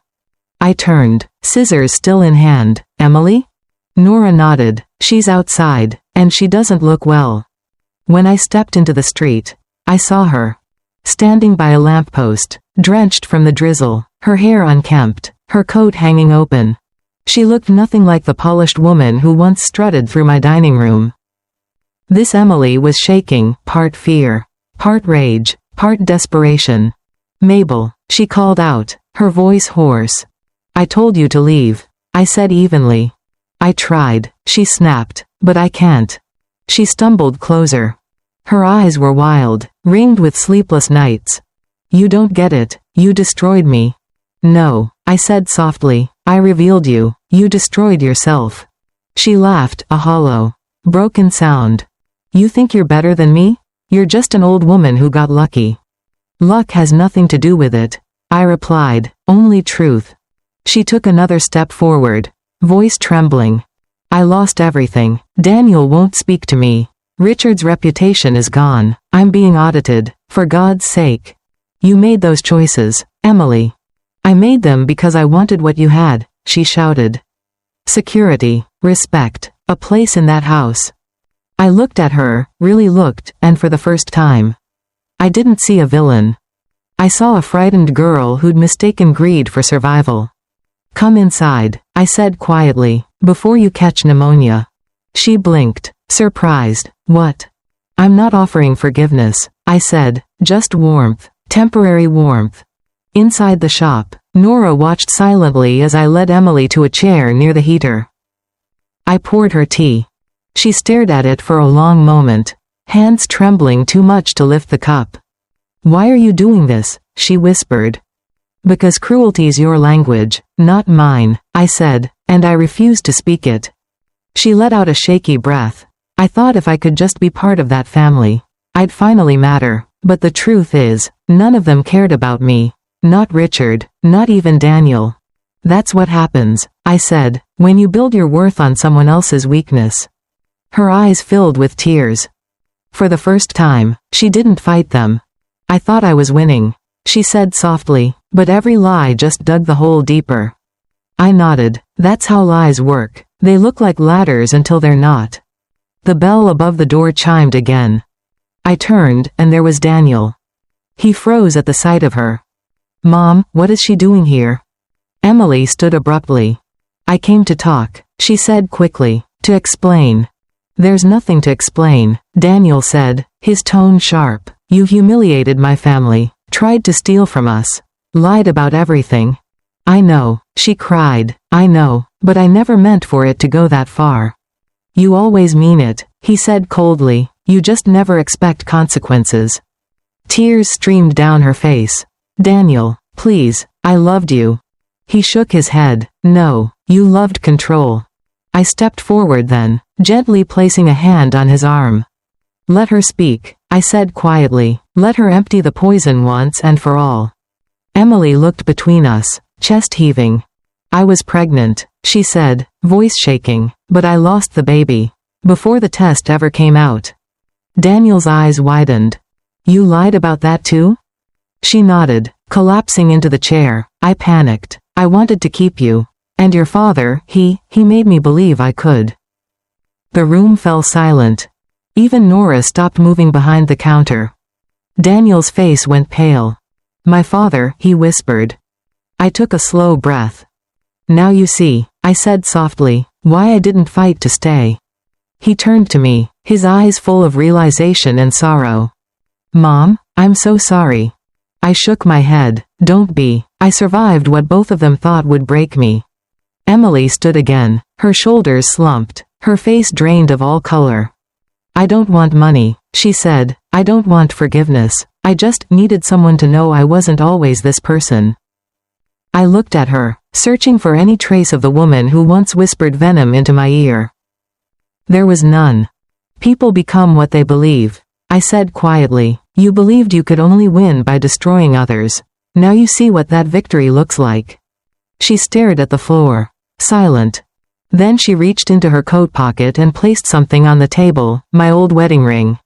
I turned, scissors still in hand. Emily? Nora nodded. She's outside, and she doesn't look well. When I stepped into the street, I saw her. Standing by a lamppost, drenched from the drizzle, her hair unkempt, her coat hanging open. She looked nothing like the polished woman who once strutted through my dining room. This Emily was shaking, part fear, part rage, part desperation. Mabel, she called out, her voice hoarse. I told you to leave, I said evenly. I tried, she snapped, but I can't. She stumbled closer. Her eyes were wild, ringed with sleepless nights. You don't get it, you destroyed me. No, I said softly, I revealed you, you destroyed yourself. She laughed, a hollow, broken sound. You think you're better than me? You're just an old woman who got lucky. Luck has nothing to do with it, I replied, only truth. She took another step forward, voice trembling. I lost everything. Daniel won't speak to me. Richard's reputation is gone. I'm being audited. For God's sake. You made those choices, Emily. I made them because I wanted what you had, she shouted. Security, respect, a place in that house. I looked at her, really looked, and for the first time. I didn't see a villain. I saw a frightened girl who'd mistaken greed for survival. Come inside, I said quietly, before you catch pneumonia. She blinked, surprised. What? I'm not offering forgiveness, I said, just warmth, temporary warmth. Inside the shop, Nora watched silently as I led Emily to a chair near the heater. I poured her tea. She stared at it for a long moment, hands trembling too much to lift the cup. Why are you doing this? She whispered. Because cruelty's your language, not mine, I said, and I refused to speak it. She let out a shaky breath. I thought if I could just be part of that family, I'd finally matter, but the truth is, none of them cared about me. Not Richard, not even Daniel. That's what happens, I said, when you build your worth on someone else's weakness. Her eyes filled with tears. For the first time, she didn't fight them. I thought I was winning, she said softly, but every lie just dug the hole deeper. I nodded. That's how lies work. They look like ladders until they're not. The bell above the door chimed again. I turned, and there was Daniel. He froze at the sight of her. Mom, what is she doing here? Emily stood abruptly. I came to talk, she said quickly, to explain. There's nothing to explain, Daniel said, his tone sharp. You humiliated my family, tried to steal from us, lied about everything. I know, she cried, I know, but I never meant for it to go that far. You always mean it, he said coldly, you just never expect consequences. Tears streamed down her face. Daniel, please, I loved you. He shook his head. No, you loved control. I stepped forward then, gently placing a hand on his arm. Let her speak, I said quietly, let her empty the poison once and for all. Emily looked between us, chest heaving. I was pregnant, she said, voice shaking, but I lost the baby. Before the test ever came out. Daniel's eyes widened. You lied about that too? She nodded, collapsing into the chair. I panicked. I wanted to keep you. And your father, he made me believe I could. The room fell silent. Even Nora stopped moving behind the counter. Daniel's face went pale. My father, he whispered. I took a slow breath. Now you see, I said softly, why I didn't fight to stay. He turned to me, his eyes full of realization and sorrow. Mom, I'm so sorry. I shook my head. Don't be. I survived what both of them thought would break me. Emily stood again, her shoulders slumped, her face drained of all color. I don't want money, she said. I don't want forgiveness. I just needed someone to know I wasn't always this person. I looked at her, searching for any trace of the woman who once whispered venom into my ear. There was none. People become what they believe, I said quietly. You believed you could only win by destroying others. Now you see what that victory looks like. She stared at the floor, silent. Then she reached into her coat pocket and placed something on the table, my old wedding ring.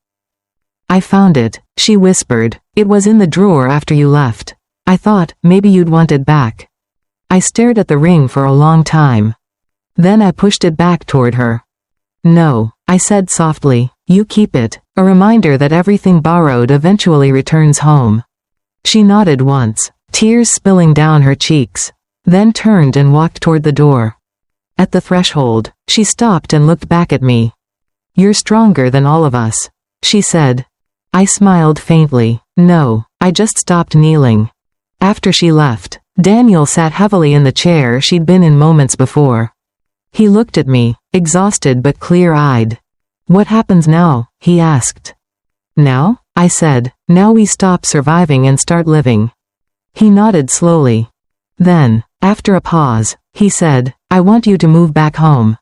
I found it, she whispered. It was in the drawer after you left. I thought, maybe you'd want it back. I stared at the ring for a long time. Then I pushed it back toward her. No, I said softly, you keep it, a reminder that everything borrowed eventually returns home. She nodded once, tears spilling down her cheeks, then turned and walked toward the door. At the threshold, she stopped and looked back at me. You're stronger than all of us, she said. I smiled faintly. No, I just stopped kneeling. After she left, Daniel sat heavily in the chair she'd been in moments before. He looked at me, exhausted but clear-eyed. What happens now? He asked. Now? I said. Now we stop surviving and start living. He nodded slowly. Then, after a pause, he said, I want you to move back home.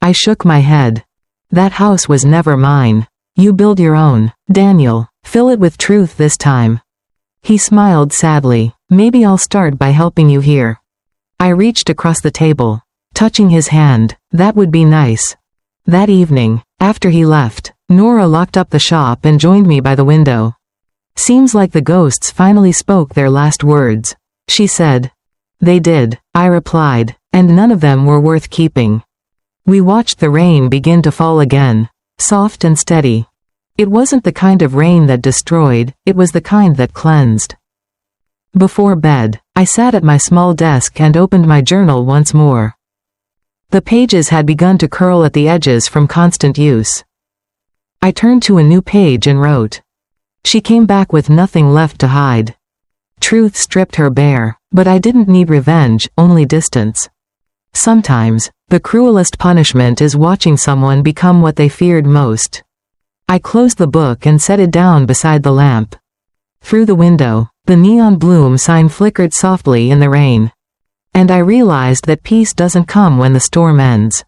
I shook my head. That house was never mine. You build your own, Daniel. Fill it with truth this time. He smiled sadly. Maybe I'll start by helping you here. I reached across the table, touching his hand. That would be nice. That evening, after he left, Nora locked up the shop and joined me by the window. Seems like the ghosts finally spoke their last words, she said. They did, I replied, and none of them were worth keeping. We watched the rain begin to fall again, soft and steady. It wasn't the kind of rain that destroyed, it was the kind that cleansed. Before bed, I sat at my small desk and opened my journal once more. The pages had begun to curl at the edges from constant use. I turned to a new page and wrote. She came back with nothing left to hide. Truth stripped her bare, but I didn't need revenge, only distance. Sometimes, the cruelest punishment is watching someone become what they feared most. I closed the book and set it down beside the lamp. Through the window, the neon bloom sign flickered softly in the rain. And I realized that peace doesn't come when the storm ends.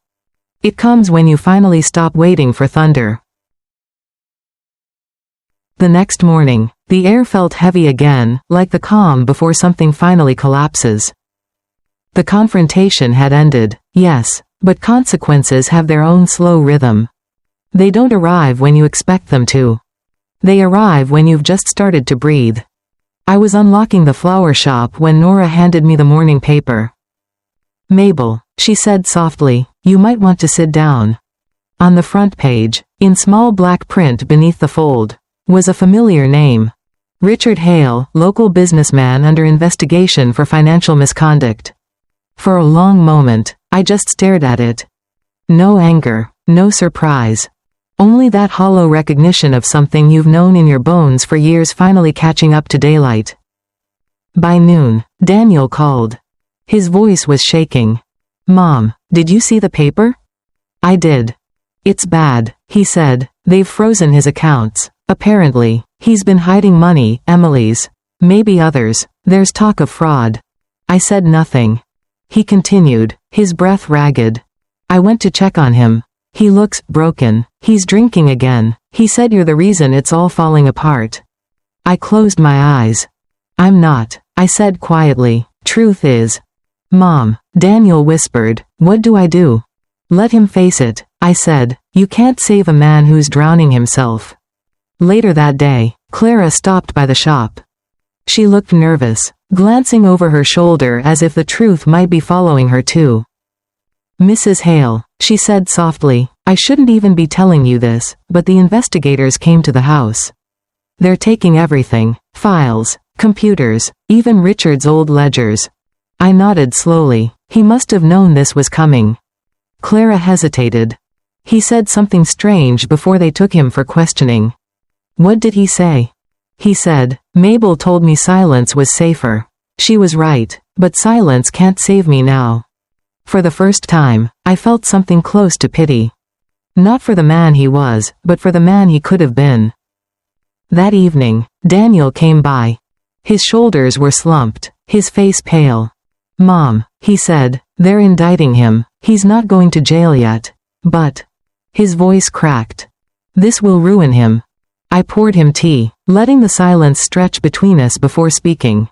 It comes when you finally stop waiting for thunder. The next morning, the air felt heavy again, like the calm before something finally collapses. The confrontation had ended, yes, but consequences have their own slow rhythm. They don't arrive when you expect them to. They arrive when you've just started to breathe. I was unlocking the flower shop when Nora handed me the morning paper. Mabel, she said softly, you might want to sit down. On the front page, in small black print beneath the fold, was a familiar name. Richard Hale, local businessman under investigation for financial misconduct. For a long moment, I just stared at it. No anger, no surprise. Only that hollow recognition of something you've known in your bones for years finally catching up to daylight. By noon, Daniel called. His voice was shaking. Mom, did you see the paper? I did. It's bad, he said. They've frozen his accounts. Apparently, he's been hiding money, Emily's. Maybe others. There's talk of fraud. I said nothing. He continued, his breath ragged. I went to check on him. He looks broken. He's drinking again. He said you're the reason it's all falling apart. I closed my eyes. I'm not, I said quietly. Truth is. Mom, Daniel whispered, what do I do? Let him face it, I said. You can't save a man who's drowning himself. Later that day, Clara stopped by the shop. She looked nervous, glancing over her shoulder as if the truth might be following her too. Mrs. Hale, she said softly, I shouldn't even be telling you this, but the investigators came to the house. They're taking everything, files, computers, even Richard's old ledgers. I nodded slowly. He must have known this was coming. Clara hesitated. He said something strange before they took him for questioning. What did he say? He said, Mabel told me silence was safer. She was right, but silence can't save me now. For the first time, I felt something close to pity. Not for the man he was, but for the man he could have been. That evening, Daniel came by. His shoulders were slumped, his face pale. Mom, he said, they're indicting him. He's not going to jail yet. But. His voice cracked. This will ruin him. I poured him tea, letting the silence stretch between us before speaking.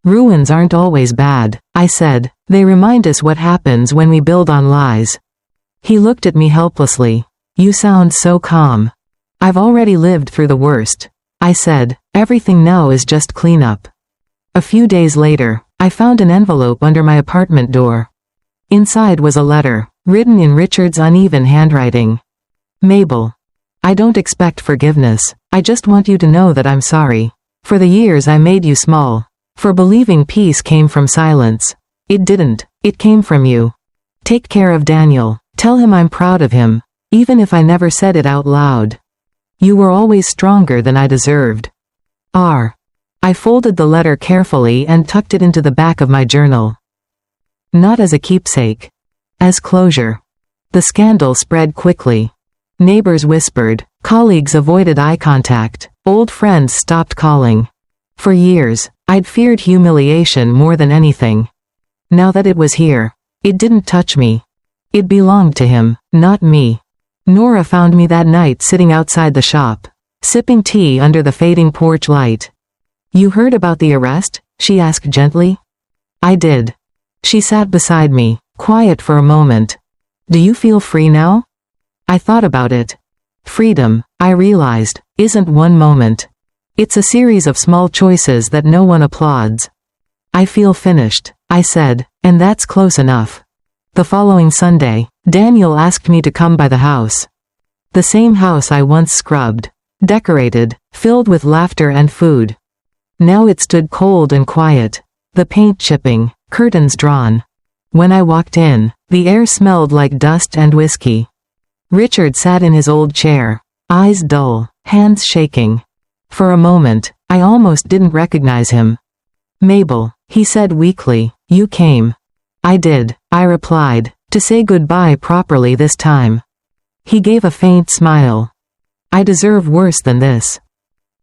Ruins aren't always bad, I said. They remind us what happens when we build on lies. He looked at me helplessly. You sound so calm. I've already lived through the worst. I said, everything now is just cleanup. A few days later, I found an envelope under my apartment door. Inside was a letter, written in Richard's uneven handwriting. Mabel. I don't expect forgiveness. I just want you to know that I'm sorry. For the years I made you small. For believing peace came from silence. It didn't. It came from you. Take care of Daniel. Tell him I'm proud of him. Even if I never said it out loud. You were always stronger than I deserved. R. I folded the letter carefully and tucked it into the back of my journal. Not as a keepsake. As closure. The scandal spread quickly. Neighbors whispered, colleagues avoided eye contact, old friends stopped calling. For years, I'd feared humiliation more than anything. Now that it was here, it didn't touch me. It belonged to him, not me. Nora found me that night sitting outside the shop, sipping tea under the fading porch light. You heard about the arrest? She asked gently. I did. She sat beside me, quiet for a moment. Do you feel free now? I thought about it. Freedom, I realized, isn't one moment. It's a series of small choices that no one applauds. I feel finished, I said, and that's close enough. The following Sunday, Daniel asked me to come by the house. The same house I once scrubbed, decorated, filled with laughter and food. Now it stood cold and quiet, the paint chipping, curtains drawn. When I walked in, the air smelled like dust and whiskey. Richard sat in his old chair, eyes dull, hands shaking. For a moment, I almost didn't recognize him. "Mabel," he said weakly, "you came." "I did," I replied, "to say goodbye properly this time." He gave a faint smile. "I deserve worse than this."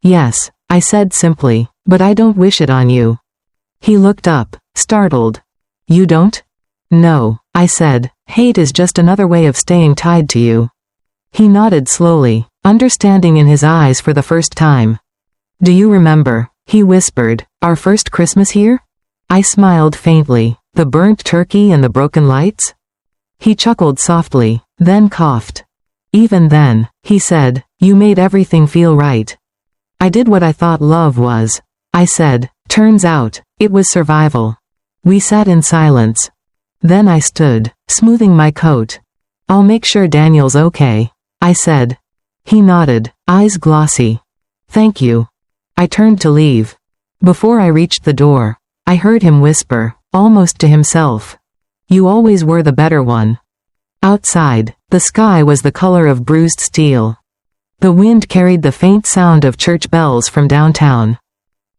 "Yes," I said simply, "but I don't wish it on you." He looked up, startled. "You don't?" "No," I said, "hate is just another way of staying tied to you." He nodded slowly, understanding in his eyes for the first time. "Do you remember," he whispered, "our first Christmas here?" I smiled faintly. "The burnt turkey and the broken lights?" He chuckled softly, then coughed. "Even then," he said, "you made everything feel right." "I did what I thought love was," I said. "Turns out, it was survival." We sat in silence. Then I stood, smoothing my coat. "I'll make sure Daniel's okay," I said. He nodded, eyes glossy. "Thank you." I turned to leave. Before I reached the door, I heard him whisper, almost to himself, "You always were the better one." Outside, the sky was the color of bruised steel. The wind carried the faint sound of church bells from downtown.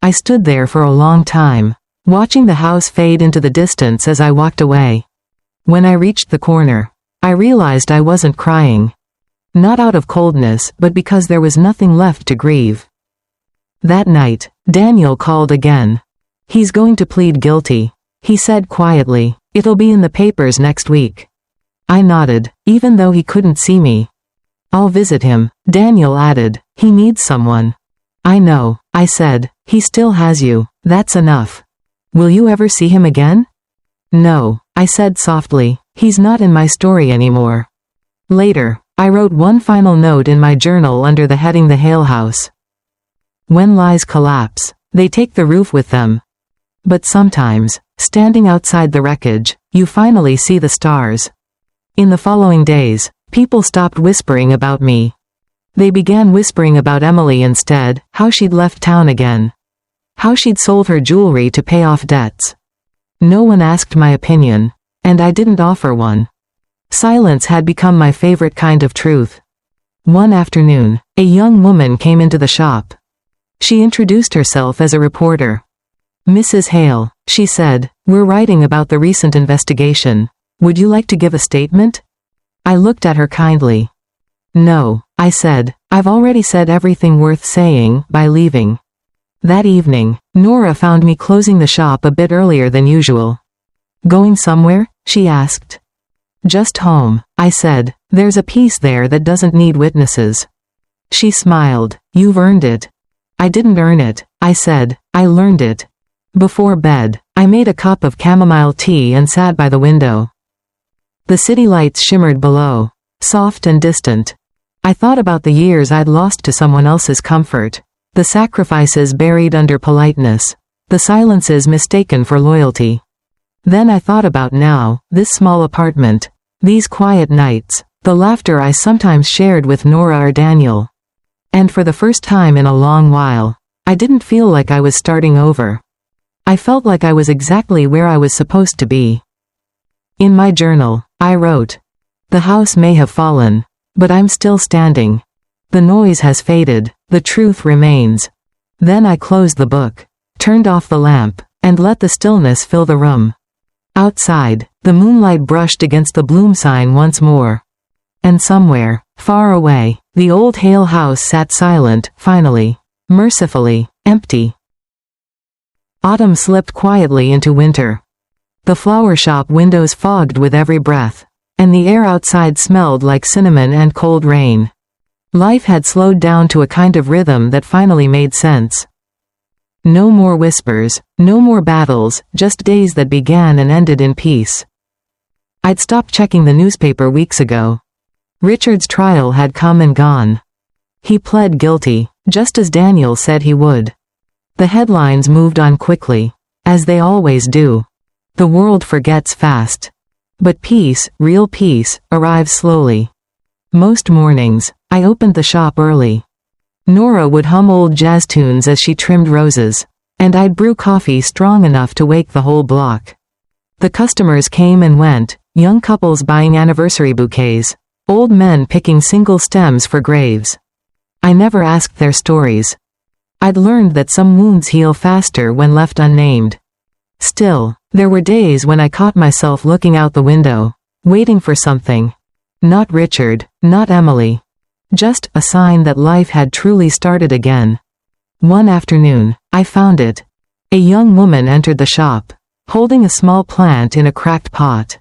I stood there for a long time, watching the house fade into the distance as I walked away. When I reached the corner, I realized I wasn't crying. Not out of coldness, but because there was nothing left to grieve. That night, Daniel called again. "He's going to plead guilty," he said quietly. "It'll be in the papers next week." I nodded, even though he couldn't see me. "I'll visit him," Daniel added. "He needs someone." "I know," I said. "He still has you. That's enough." "Will you ever see him again?" "No," I said softly. "He's not in my story anymore." Later, I wrote one final note in my journal under the heading "The Hale House." When lies collapse, they take the roof with them. But sometimes, standing outside the wreckage, you finally see the stars. In the following days, people stopped whispering about me. They began whispering about Emily instead, how she'd left town again. How she'd sold her jewelry to pay off debts. No one asked my opinion, and I didn't offer one. Silence had become my favorite kind of truth. One afternoon, a young woman came into the shop. She introduced herself as a reporter. "Mrs. Hale," she said, "we're writing about the recent investigation. Would you like to give a statement?" I looked at her kindly. "No," I said, "I've already said everything worth saying by leaving." That evening, Nora found me closing the shop a bit earlier than usual. "Going somewhere?" she asked. "Just home," I said. "There's a piece there that doesn't need witnesses." She smiled. "You've earned it." "I didn't earn it," I said. "I learned it." Before bed, I made a cup of chamomile tea and sat by the window. The city lights shimmered below, soft and distant. I thought about the years I'd lost to someone else's comfort, the sacrifices buried under politeness, the silences mistaken for loyalty. Then I thought about now, this small apartment, these quiet nights, the laughter I sometimes shared with Nora or Daniel. And for the first time in a long while, I didn't feel like I was starting over. I felt like I was exactly where I was supposed to be. In my journal, I wrote, "The house may have fallen, but I'm still standing. The noise has faded, the truth remains." Then I closed the book, turned off the lamp, and let the stillness fill the room. Outside, the moonlight brushed against the Bloom sign once more. And somewhere, far away, the old Hale house sat silent, finally, mercifully, empty. Autumn slipped quietly into winter. The flower shop windows fogged with every breath, and the air outside smelled like cinnamon and cold rain. Life had slowed down to a kind of rhythm that finally made sense. No more whispers, no more battles, just days that began and ended in peace. I'd stopped checking the newspaper weeks ago. Richard's trial had come and gone. He pled guilty, just as Daniel said he would. The headlines moved on quickly, as they always do. The world forgets fast. But peace, real peace, arrives slowly. Most mornings, I opened the shop early. Nora would hum old jazz tunes as she trimmed roses, and I'd brew coffee strong enough to wake the whole block. The customers came and went, young couples buying anniversary bouquets, old men picking single stems for graves. I never asked their stories. I'd learned that some wounds heal faster when left unnamed. Still, there were days when I caught myself looking out the window, waiting for something. Not Richard, not Emily. Just a sign that life had truly started again. One afternoon, I found it. A young woman entered the shop, holding a small plant in a cracked pot.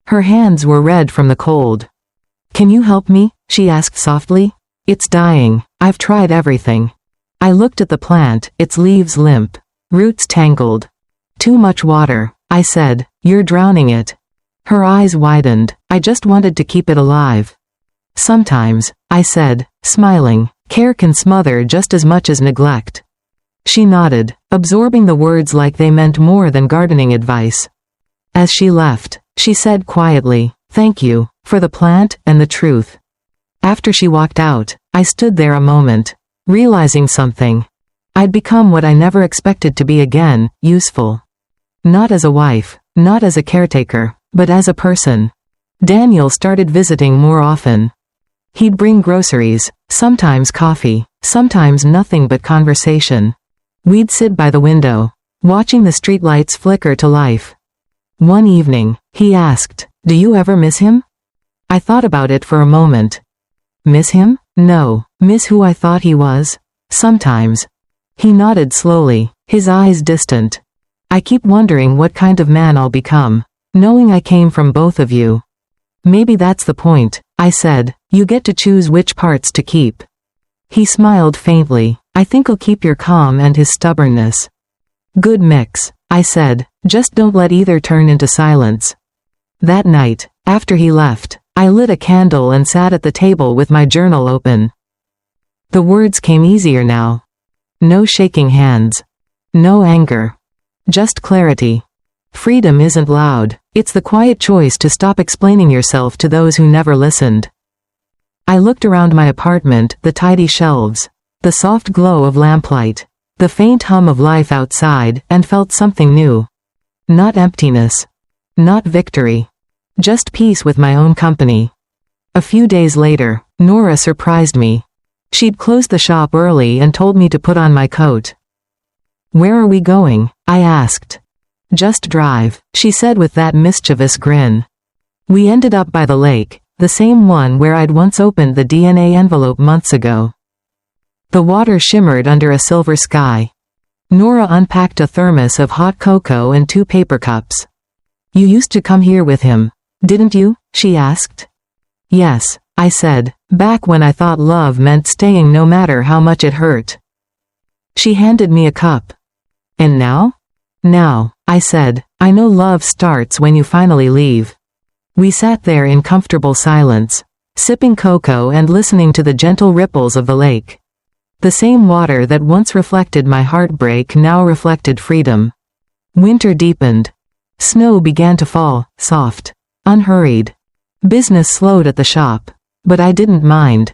Her hands were red from the cold. "Can you help me?" she asked softly. "It's dying. I've tried everything." I looked at the plant, its leaves limp, roots tangled. "Too much water," I said. "You're drowning it." Her eyes widened. "I just wanted to keep it alive." "Sometimes," I said, smiling, "care can smother just as much as neglect." She nodded, absorbing the words like they meant more than gardening advice. As she left, she said quietly, "Thank you, for the plant and the truth." After she walked out, I stood there a moment, realizing something. I'd become what I never expected to be again, useful. Not as a wife, not as a caretaker, but as a person. Daniel started visiting more often. He'd bring groceries, sometimes coffee, sometimes nothing but conversation. We'd sit by the window, watching the streetlights flicker to life. One evening, he asked, "Do you ever miss him?" I thought about it for a moment. Miss him? No. Miss who I thought he was? Sometimes. He nodded slowly, his eyes distant. "I keep wondering what kind of man I'll become, knowing I came from both of you." "Maybe that's the point," I said. "You get to choose which parts to keep." He smiled faintly. "I think I'll keep your calm and his stubbornness." "Good mix," I said. "Just don't let either turn into silence." That night, after he left, I lit a candle and sat at the table with my journal open. The words came easier now. No shaking hands. No anger. Just clarity. Freedom isn't loud. It's the quiet choice to stop explaining yourself to those who never listened. I looked around my apartment, the tidy shelves, the soft glow of lamplight, the faint hum of life outside, and felt something new. Not emptiness. Not victory. Just peace with my own company. A few days later, Nora surprised me. She'd closed the shop early and told me to put on my coat. "Where are we going?" I asked. "Just drive," she said with that mischievous grin. We ended up by the lake, the same one where I'd once opened the DNA envelope months ago. The water shimmered under a silver sky. Nora unpacked a thermos of hot cocoa and 2 paper cups. "You used to come here with him, didn't you?" she asked. "Yes," I said, "back when I thought love meant staying no matter how much it hurt." She handed me a cup. "And now?" "Now," I said, "I know love starts when you finally leave." We sat there in comfortable silence, sipping cocoa and listening to the gentle ripples of the lake. The same water that once reflected my heartbreak now reflected freedom. Winter deepened. Snow began to fall, soft, unhurried. Business slowed at the shop, but I didn't mind.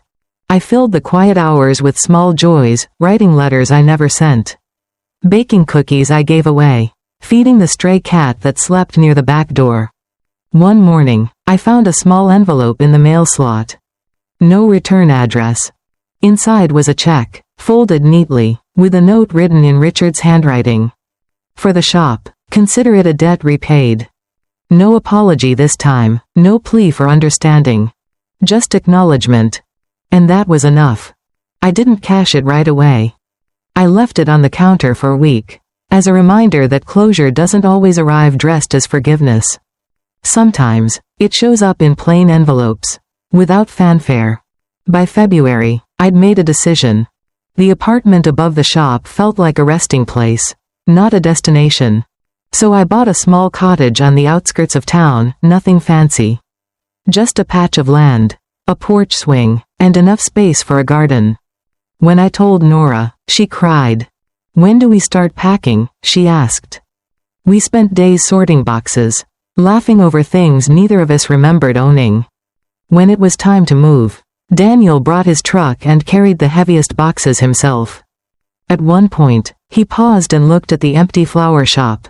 I filled the quiet hours with small joys, writing letters I never sent, baking cookies I gave away, feeding the stray cat that slept near the back door. One morning, I found a small envelope in the mail slot. No return address. Inside was a check, folded neatly, with a note written in Richard's handwriting. For the shop, consider it a debt repaid. No apology this time, no plea for understanding. Just acknowledgement. And that was enough. I didn't cash it right away. I left it on the counter for a week, as a reminder that closure doesn't always arrive dressed as forgiveness. Sometimes, it shows up in plain envelopes, without fanfare. By February, I'd made a decision. The apartment above the shop felt like a resting place, not a destination. So I bought a small cottage on the outskirts of town, nothing fancy. Just a patch of land, a porch swing, and enough space for a garden. When I told Nora, she cried. When do we start packing? She asked. We spent days sorting boxes, laughing over things neither of us remembered owning. When it was time to move, Daniel brought his truck and carried the heaviest boxes himself. At one point, he paused and looked at the empty flower shop.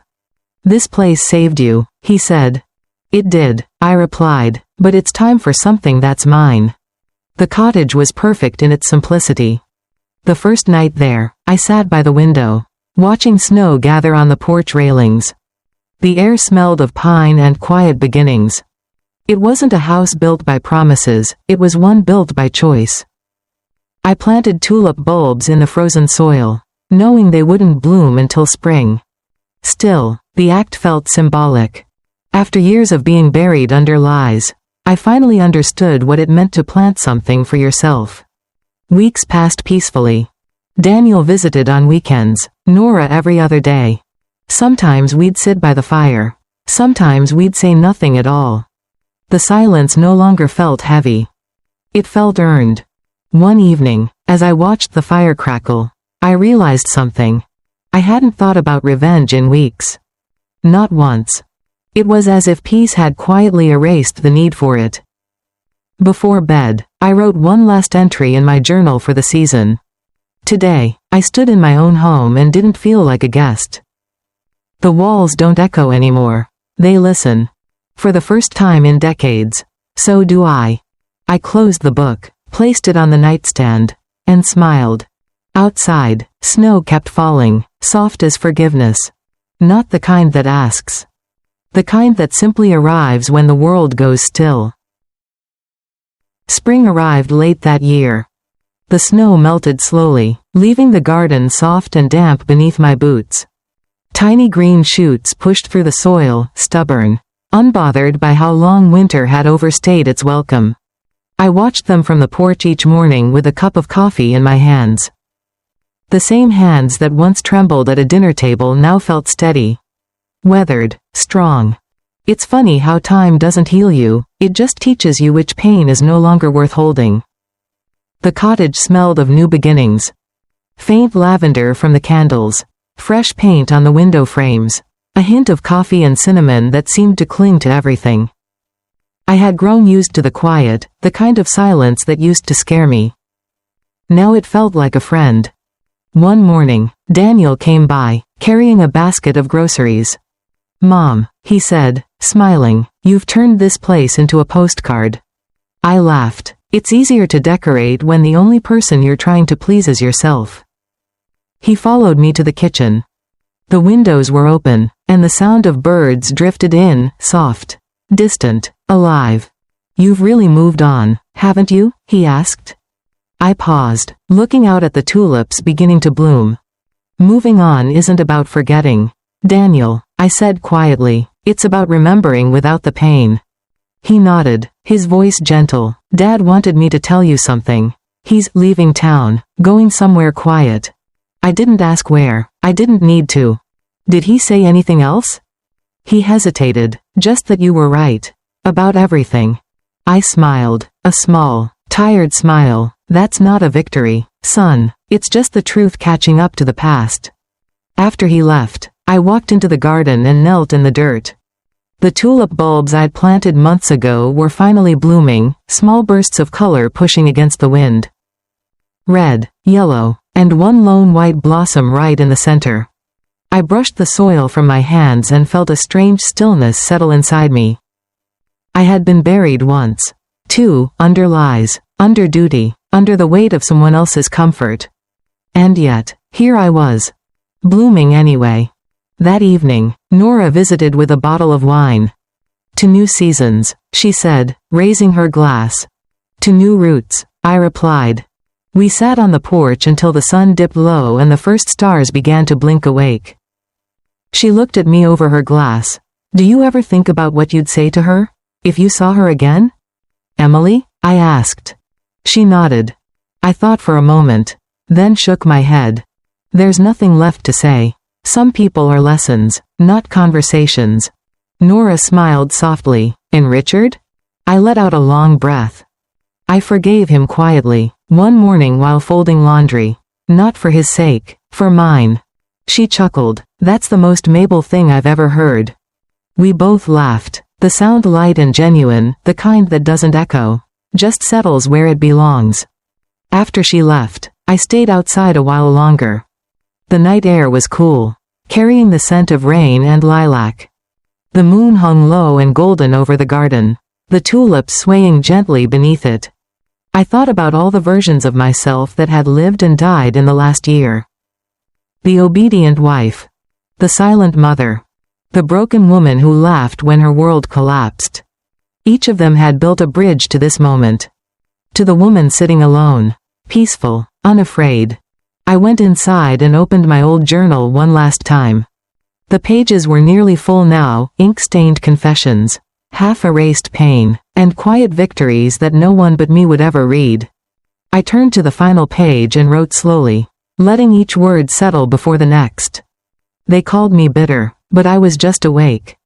This place saved you, he said. It did, I replied, but it's time for something that's mine. The cottage was perfect in its simplicity. The first night there, I sat by the window, watching snow gather on the porch railings. The air smelled of pine and quiet beginnings. It wasn't a house built by promises, it was one built by choice. I planted tulip bulbs in the frozen soil, knowing they wouldn't bloom until spring. Still, the act felt symbolic. After years of being buried under lies, I finally understood what it meant to plant something for yourself. Weeks passed peacefully. Daniel visited on weekends, Nora every other day. Sometimes we'd sit by the fire. Sometimes we'd say nothing at all. The silence no longer felt heavy. It felt earned. One evening, as I watched the fire crackle, I realized something. I hadn't thought about revenge in weeks. Not once. It was as if peace had quietly erased the need for it. Before bed, I wrote one last entry in my journal for the season. Today, I stood in my own home and didn't feel like a guest. The walls don't echo anymore. They listen. For the first time in decades. So do I. I closed the book, placed it on the nightstand, and smiled. Outside, snow kept falling, soft as forgiveness. Not the kind that asks. The kind that simply arrives when the world goes still. Spring arrived late that year. The snow melted slowly, leaving the garden soft and damp beneath my boots. Tiny green shoots pushed through the soil, stubborn, unbothered by how long winter had overstayed its welcome. I watched them from the porch each morning with a cup of coffee in my hands. The same hands that once trembled at a dinner table now felt steady. Weathered, strong. It's funny how time doesn't heal you, it just teaches you which pain is no longer worth holding. The cottage smelled of new beginnings. Faint lavender from the candles, fresh paint on the window frames, a hint of coffee and cinnamon that seemed to cling to everything. I had grown used to the quiet, the kind of silence that used to scare me. Now it felt like a friend. One morning, Daniel came by, carrying a basket of groceries. "Mom," he said, smiling, "you've turned this place into a postcard." I laughed. It's easier to decorate when the only person you're trying to please is yourself. He followed me to the kitchen. The windows were open, and the sound of birds drifted in, soft, distant, alive. "You've really moved on, haven't you?" he asked. I paused, looking out at the tulips beginning to bloom. "Moving on isn't about forgetting, Daniel," I said quietly. "It's about remembering without the pain." He nodded, his voice gentle. "Dad wanted me to tell you something. He's leaving town, going somewhere quiet." I didn't ask where. I didn't need to. "Did he say anything else?" He hesitated. "Just that you were right. About everything." I smiled. A small, tired smile. "That's not a victory, son. It's just the truth catching up to the past." After he left, I walked into the garden and knelt in the dirt. The tulip bulbs I'd planted months ago were finally blooming, small bursts of color pushing against the wind. Red, yellow, and one lone white blossom right in the center. I brushed the soil from my hands and felt a strange stillness settle inside me. I had been buried once. Too, under lies, under duty, under the weight of someone else's comfort. And yet, here I was. Blooming anyway. That evening, Nora visited with a bottle of wine. "To new seasons," she said, raising her glass. "To new roots," I replied. We sat on the porch until the sun dipped low and the first stars began to blink awake. She looked at me over her glass. "Do you ever think about what you'd say to her, if you saw her again?" "Emily?" I asked. She nodded. I thought for a moment, then shook my head. "There's nothing left to say. Some people are lessons, not conversations." Nora smiled softly. "And Richard?" I let out a long breath. I forgave him quietly, one morning while folding laundry. Not for his sake, for mine. She chuckled. That's the most Mabel thing I've ever heard. We both laughed. The sound light and genuine, the kind that doesn't echo. Just settles where it belongs. After she left, I stayed outside a while longer. The night air was cool, carrying the scent of rain and lilac. The moon hung low and golden over the garden, the tulips swaying gently beneath it. I thought about all the versions of myself that had lived and died in the last year. The obedient wife. The silent mother. The broken woman who laughed when her world collapsed. Each of them had built a bridge to this moment. To the woman sitting alone, peaceful, unafraid. I went inside and opened my old journal one last time. The pages were nearly full now, ink-stained confessions, half-erased pain, and quiet victories that no one but me would ever read. I turned to the final page and wrote slowly, letting each word settle before the next. They called me bitter, but I was just awake.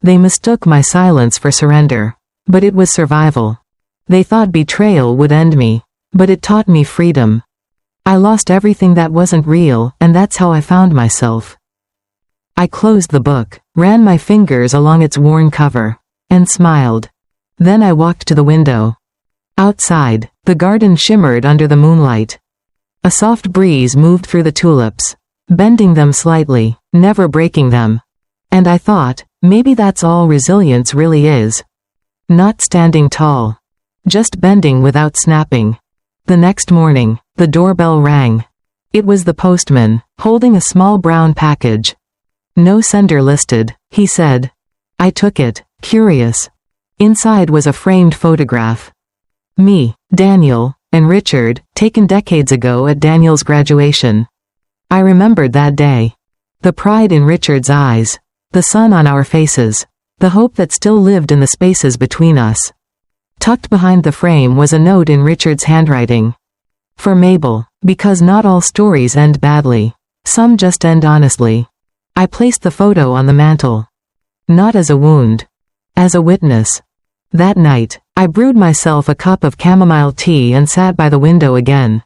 They mistook my silence for surrender, but it was survival. They thought betrayal would end me, but it taught me freedom. I lost everything that wasn't real, and that's how I found myself. I closed the book, ran my fingers along its worn cover, and smiled. Then I walked to the window. Outside, the garden shimmered under the moonlight. A soft breeze moved through the tulips, bending them slightly, never breaking them. And I thought, maybe that's all resilience really is. Not standing tall. Just bending without snapping. The next morning, the doorbell rang. It was the postman, holding a small brown package. No sender listed, he said. I took it, curious. Inside was a framed photograph. Me, Daniel, and Richard, taken decades ago at Daniel's graduation. I remembered that day. The pride in Richard's eyes. The sun on our faces. The hope that still lived in the spaces between us. Tucked behind the frame was a note in Richard's handwriting. For Mabel, because not all stories end badly. Some just end honestly. I placed the photo on the mantel. Not as a wound. As a witness. That night, I brewed myself a cup of chamomile tea and sat by the window again.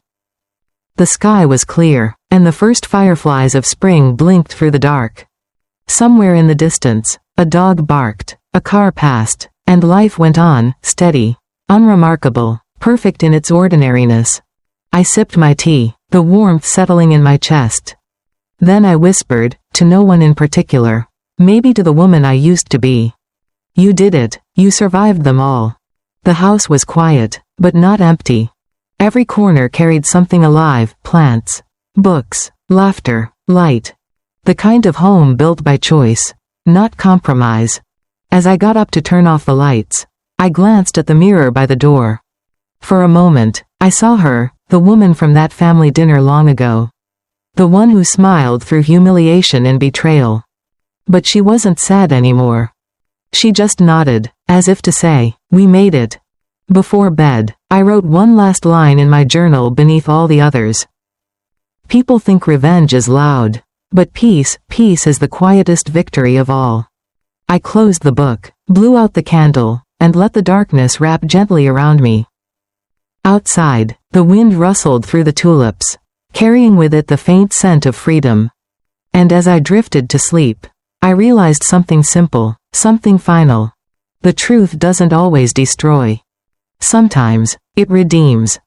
The sky was clear, and the first fireflies of spring blinked through the dark. Somewhere in the distance, a dog barked, a car passed, and life went on, steady, unremarkable, perfect in its ordinariness. I sipped my tea, the warmth settling in my chest. Then I whispered, to no one in particular, maybe to the woman I used to be. You did it, you survived them all. The house was quiet, but not empty. Every corner carried something alive, plants, books, laughter, light. The kind of home built by choice, not compromise. As I got up to turn off the lights, I glanced at the mirror by the door. For a moment, I saw her, the woman from that family dinner long ago. The one who smiled through humiliation and betrayal. But she wasn't sad anymore. She just nodded, as if to say, we made it. Before bed, I wrote one last line in my journal beneath all the others. People think revenge is loud, but peace is the quietest victory of all. I closed the book, blew out the candle, and let the darkness wrap gently around me. Outside, the wind rustled through the tulips, carrying with it the faint scent of freedom. And as I drifted to sleep, I realized something simple, something final. The truth doesn't always destroy. Sometimes, it redeems.